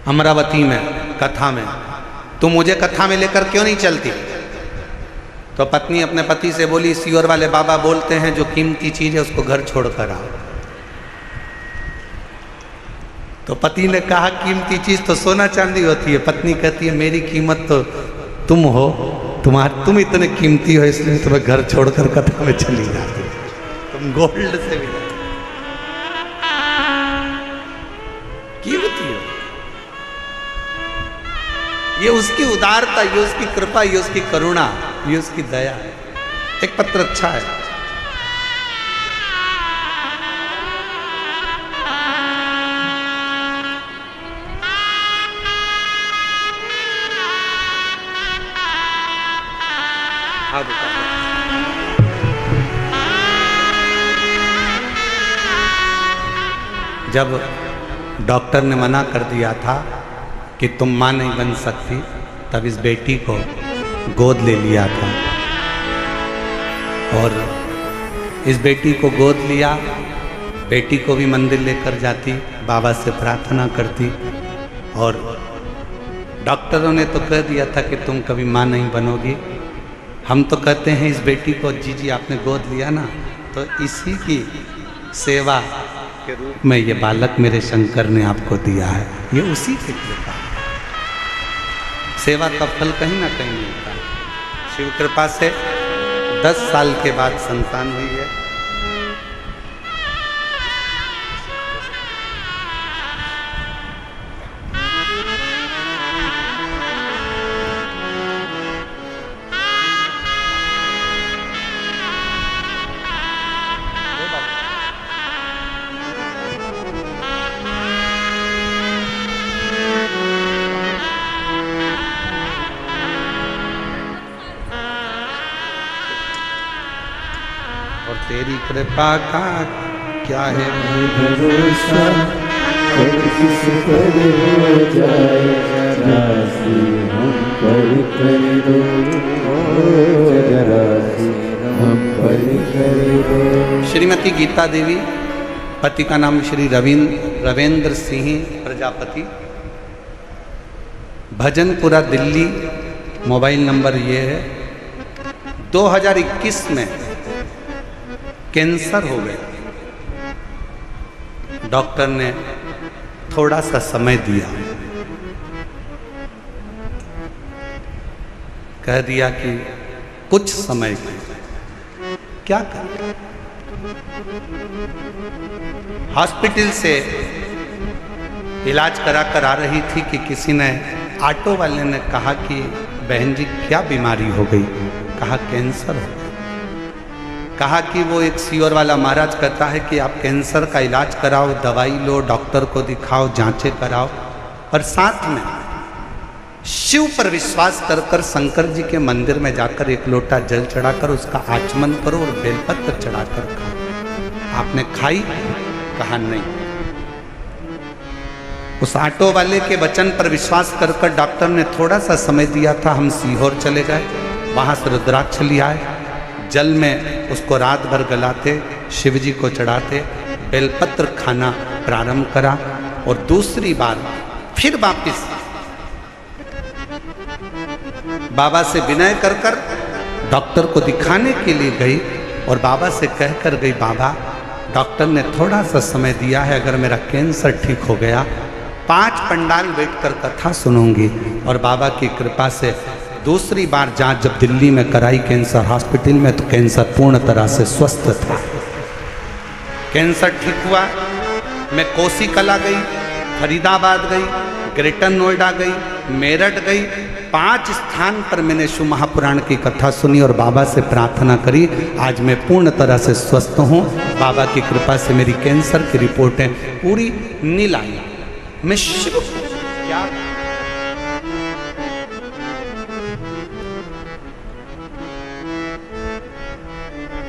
अमरावती में कथा में, तुम मुझे कथा में लेकर क्यों नहीं चलती? तो पत्नी अपने पति से बोली, सियोर वाले बाबा बोलते हैं जो कीमती चीज है उसको घर छोड़कर आओ। तो पति ने कहा कीमती चीज तो सोना चांदी होती है। पत्नी कहती है मेरी कीमत तो तुम हो, तुम इतने कीमती हो इसलिए तुम्हें घर छोड़कर कथा में चली जाती, तुम गोल्ड से भी कीमती हो। ये उसकी उदारता, ये उसकी कृपा, ये उसकी करुणा, ये उसकी दया है। एक पत्र अच्छा है। हाँ बेटा, जब डॉक्टर ने मना कर दिया था कि तुम मां नहीं बन सकती, तब इस बेटी को गोद ले लिया था। और इस बेटी को गोद लिया, बेटी को भी मंदिर लेकर जाती, बाबा से प्रार्थना करती। और डॉक्टरों ने तो कह दिया था कि तुम कभी मां नहीं बनोगी। हम तो कहते हैं इस बेटी को, जी आपने गोद लिया ना, तो इसी की सेवा के रूप में ये बालक मेरे शंकर ने आपको दिया है। ये उसी की कृपा, सेवा का फल कहीं ना कहीं मिलता है। शिव कृपा से 10 साल के बाद संतान हुई है। तेरी कृपा का क्या है भरोसा, कब किस पर हो जाए जरा सी हम पर कर दो, जरा सी हम पर कर दो। श्रीमती गीता देवी, पति का नाम श्री रविंद्र सिंह प्रजापति, भजनपुरा दिल्ली। मोबाइल नंबर ये है। 2021 में कैंसर हो गया। डॉक्टर ने थोड़ा सा समय दिया, कह दिया कि कुछ समय क्या कर। हॉस्पिटल से इलाज करा कर आ रही थी कि किसी ने ऑटो वाले ने कहा कि बहन जी क्या बीमारी हो गई? कहा कैंसर हो गया। कहा कि वो एक सीवर वाला महाराज कहता है कि आप कैंसर का इलाज कराओ, दवाई लो, डॉक्टर को दिखाओ, जांचें कराओ, और साथ में शिव पर विश्वास कर कर शंकर जी के मंदिर में जाकर एक लोटा जल चढ़ाकर उसका आचमन करो और बेलपत्र चढ़ाकर खाओ। आपने खाई? कहा नहीं। उस ऑटो वाले के वचन पर विश्वास कर कर डॉक्टर ने थोड़ा सा समय दिया था। हम सीहोर चले गए, वहां से रुद्राक्ष लिया आए, जल में उसको रात भर गलाते, शिव जी को चढ़ाते, बेलपत्र खाना प्रारंभ करा, और दूसरी बार फिर वापिस बाबा से विनय कर कर डॉक्टर को दिखाने के लिए गई, और बाबा से कहकर गई, बाबा डॉक्टर ने थोड़ा सा समय दिया है, अगर मेरा कैंसर ठीक हो गया 5 पंडाल बैठकर कथा सुनूंगी। और बाबा की कृपा से दूसरी बार जांच जब दिल्ली में कराई कैंसर हॉस्पिटल में, तो कैंसर पूर्ण तरह से स्वस्थ था। कैंसर ठीक हुआ। मैं कोसी कला गई, फरीदाबाद गई, ग्रेटर नोएडा गई, मेरठ गई, 5 स्थान पर मैंने शिव महापुराण की कथा सुनी और बाबा से प्रार्थना करी। आज मैं पूर्ण तरह से स्वस्थ हूँ। बाबा की कृपा से मेरी कैंसर की रिपोर्टें पूरी नील आई। मैं शिव क्या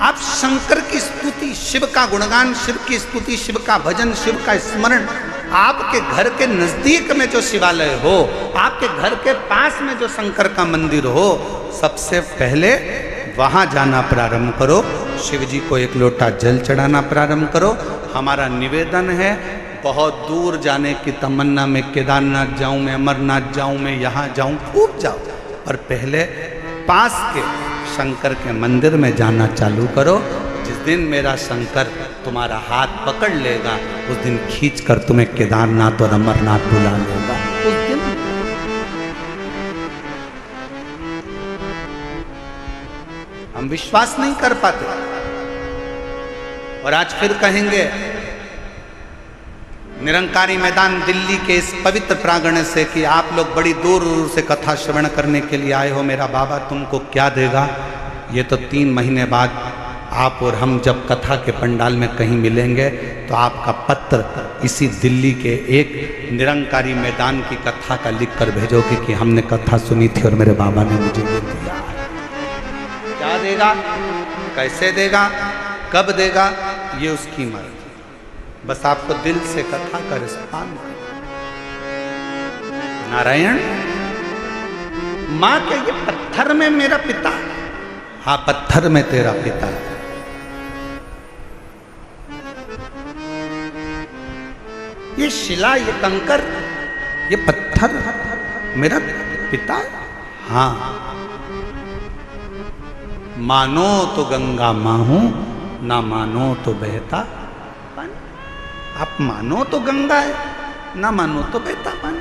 आप शंकर की स्तुति, शिव का गुणगान, शिव की स्तुति, शिव का भजन, शिव का स्मरण, आपके घर के नजदीक में जो शिवालय हो, आपके घर के पास में जो शंकर का मंदिर हो, सबसे पहले वहां जाना प्रारंभ करो। शिव जी को एक लोटा जल चढ़ाना प्रारंभ करो। हमारा निवेदन है, बहुत दूर जाने की तमन्ना में केदारनाथ जाऊं, मैं अमरनाथ जाऊं, मैं यहाँ जाऊं, खूब जाओ, और पहले पास के शंकर के मंदिर में जाना चालू करो। जिस दिन मेरा शंकर तुम्हारा हाथ पकड़ लेगा, उस दिन खींच कर तुम्हें केदारनाथ और अमरनाथ बुला लेगा। उस दिन हम विश्वास नहीं कर पाते, और आज फिर कहेंगे निरंकारी मैदान दिल्ली के इस पवित्र प्रांगण से कि आप लोग बड़ी दूर दूर से कथा श्रवण करने के लिए आए हो, मेरा बाबा तुमको क्या देगा? ये तो 3 महीने बाद आप और हम जब कथा के पंडाल में कहीं मिलेंगे, तो आपका पत्र इसी दिल्ली के एक निरंकारी मैदान की कथा का लिख कर भेजोगे कि हमने कथा सुनी थी और मेरे बाबा ने मुझे ये दिया। क्या देगा, कैसे देगा, कब देगा, ये उसकी मर्जी। बस आपको दिल से कथा का रिस्पॉन्स। नारायण मां के ये पत्थर में मेरा पिता, हाँ पत्थर में तेरा पिता, ये शिला, ये कंकर, ये पत्थर मेरा पिता, हाँ मानो तो गंगा मां हूं, ना मानो तो बहता। आप मानो तो गंगा है, ना मानो तो बहता पानी।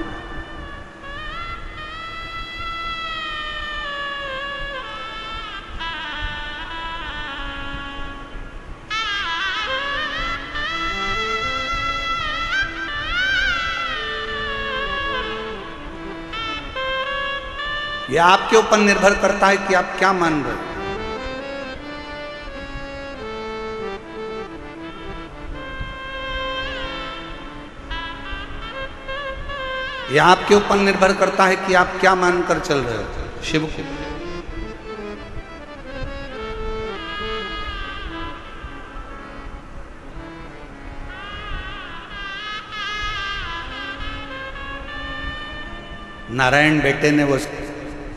यह आपके ऊपर निर्भर करता है कि आप क्या मान रहे हो। यह आपके ऊपर निर्भर करता है कि आप क्या मानकर चल रहे हो शिव को। नारायण बेटे ने वो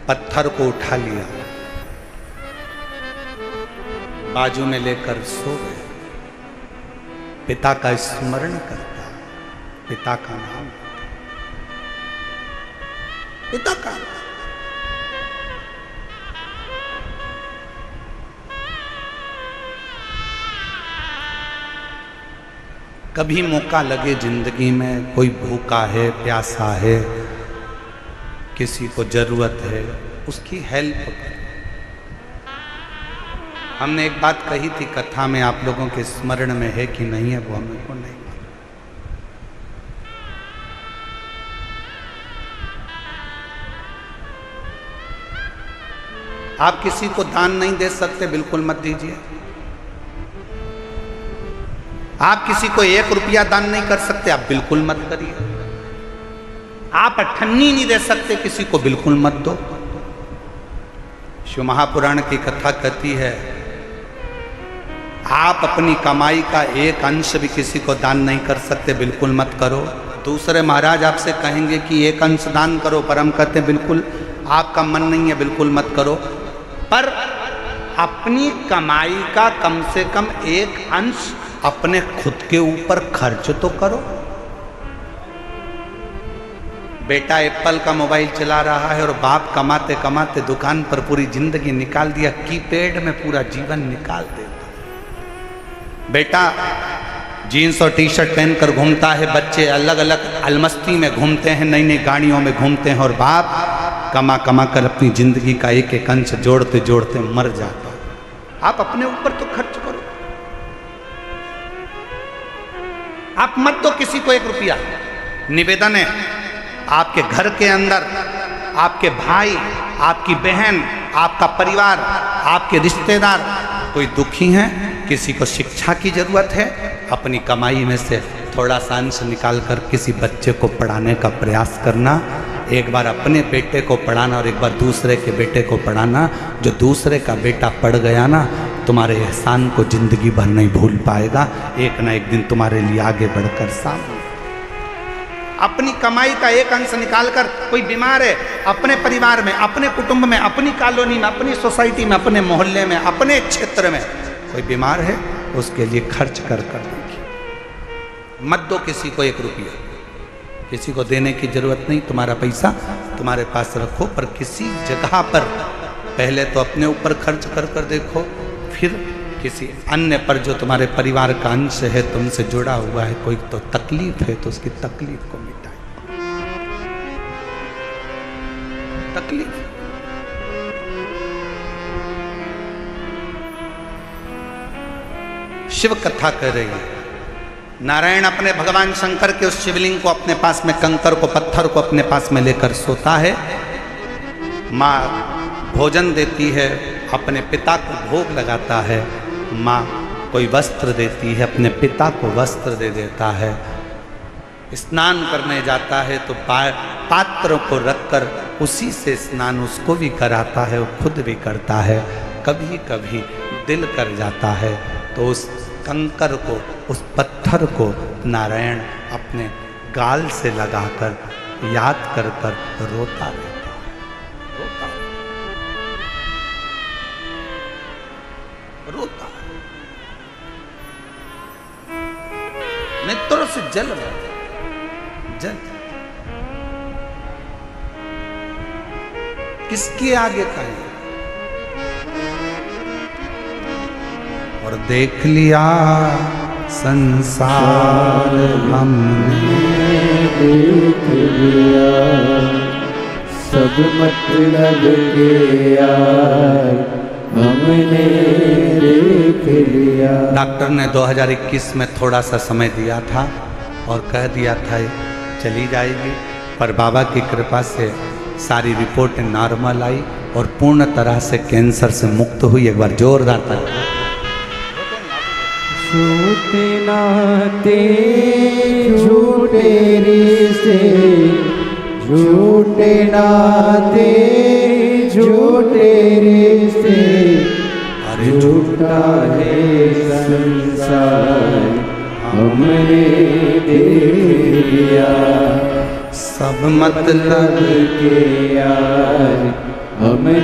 पत्थर को उठा लिया, बाजू में लेकर सो गए। पिता का स्मरण करता, पिता का नाम, पिता का। कभी मौका लगे जिंदगी में, कोई भूखा है, प्यासा है, किसी को जरूरत है, उसकी हेल्प करें। हमने एक बात कही थी कथा में, आप लोगों के स्मरण में है कि नहीं है वो हमें को नहीं मालूम। आप किसी को दान नहीं दे सकते, बिल्कुल मत दीजिए। आप किसी को 1 रुपया दान नहीं कर सकते, आप बिल्कुल मत करिए। आप अठन्नी नहीं दे सकते किसी को, बिल्कुल मत दो। शिव महापुराण की कथा कहती है, आप अपनी कमाई का 1 अंश भी किसी को दान नहीं कर सकते, बिल्कुल मत करो। दूसरे महाराज आपसे कहेंगे कि 1 अंश दान करो, पर हम कहते हैं बिल्कुल आपका मन नहीं है, बिल्कुल मत करो। पर अपनी कमाई का कम से कम 1 अंश अपने खुद के ऊपर खर्च तो करो। बेटा एप्पल का मोबाइल चला रहा है और बाप कमाते कमाते दुकान पर पूरी जिंदगी निकाल दिया, कीपैड में पूरा जीवन निकाल देता। बेटा जीन्स और टी शर्ट पहनकर घूमता है, बच्चे अलग अलग अलमस्ती में घूमते हैं, नई नई गाड़ियों में घूमते हैं, और बाप कमा कमा कर अपनी जिंदगी का 1 अंश जोड़ते जोड़ते मर जाता। आप अपने ऊपर तो खर्च करो। आप मत दो किसी को 1 रुपया। निवेदन है, आपके घर के अंदर आपके भाई, आपकी बहन, आपका परिवार, आपके रिश्तेदार कोई दुखी हैं, किसी को शिक्षा की जरूरत है, अपनी कमाई में से थोड़ा सा अंश निकाल कर किसी बच्चे को पढ़ाने का प्रयास करना। एक बार अपने बेटे को पढ़ाना और एक बार दूसरे के बेटे को पढ़ाना। जो दूसरे का बेटा पढ़ गया ना, तुम्हारे एहसान को जिंदगी भर नहीं भूल पाएगा। एक ना एक दिन तुम्हारे लिए आगे बढ़कर सामने। अपनी कमाई का 1 अंश निकालकर, कोई बीमार है अपने परिवार में, अपने कुटुंब में, अपनी कॉलोनी में, अपनी सोसाइटी में, अपने मोहल्ले में, अपने क्षेत्र में कोई बीमार है, उसके लिए खर्च कर देखिए। मत दो किसी को 1 रुपया। किसी को देने की जरूरत नहीं, तुम्हारा पैसा तुम्हारे पास रखो, पर किसी जगह पर पहले तो अपने ऊपर खर्च कर देखो, फिर किसी अन्य पर जो तुम्हारे परिवार का अंश है, तुमसे जुड़ा हुआ है, कोई तो तकलीफ है तो उसकी तकलीफ को मिटाए। तकलीफ शिव कथा कह रही है। नारायण अपने भगवान शंकर के उस शिवलिंग को अपने पास में, कंकर को, पत्थर को अपने पास में लेकर सोता है। माँ भोजन देती है, अपने पिता को भोग लगाता है। माँ कोई वस्त्र देती है, अपने पिता को वस्त्र दे देता है। स्नान करने जाता है तो पात्र को रखकर उसी से स्नान उसको भी कराता है, वो खुद भी करता है। कभी कभी दिल कर जाता है तो उस कंकर को, उस पत्थर को नारायण अपने गाल से लगाकर याद कर कर रोता रहता है। रोता नेत्रों से जल जल। किसके आगे कहें? और देख लिया संसार हमने, देख लिया सब मतलब के यार हमने देख लिया। डॉक्टर ने 2021 में थोड़ा सा समय दिया था और कह दिया था चली जाएगी, पर बाबा की कृपा से सारी रिपोर्ट नॉर्मल आई और पूर्ण तरह से कैंसर से मुक्त हुई। एक बार जोरदार ताली। झूठे नाते झूठे रिश्ते, झूठे नाते झूठे रिश्ते, अरे झूठा है संसार हमने देख लिया। सब मतलब के यार हमने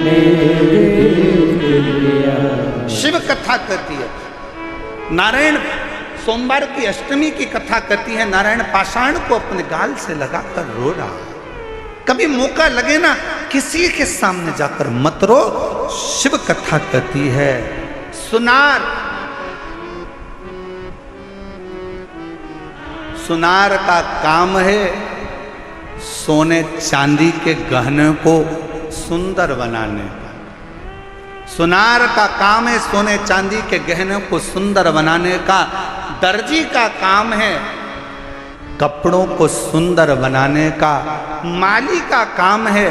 देख लिया। शिव कथा कहती है। नारायण सोमवार की अष्टमी की कथा कहती है। नारायण पाषाण को अपने गाल से लगाकर रो रहा। कभी मौका लगे ना, किसी के सामने जाकर मत रो। शिव कथा कहती है सुनार, सुनार का काम है सोने चांदी के गहने को सुंदर बनाने का। सुनार का काम है सोने चांदी के गहनों को सुंदर बनाने का। दर्जी का काम है कपड़ों को सुंदर बनाने का। माली का काम है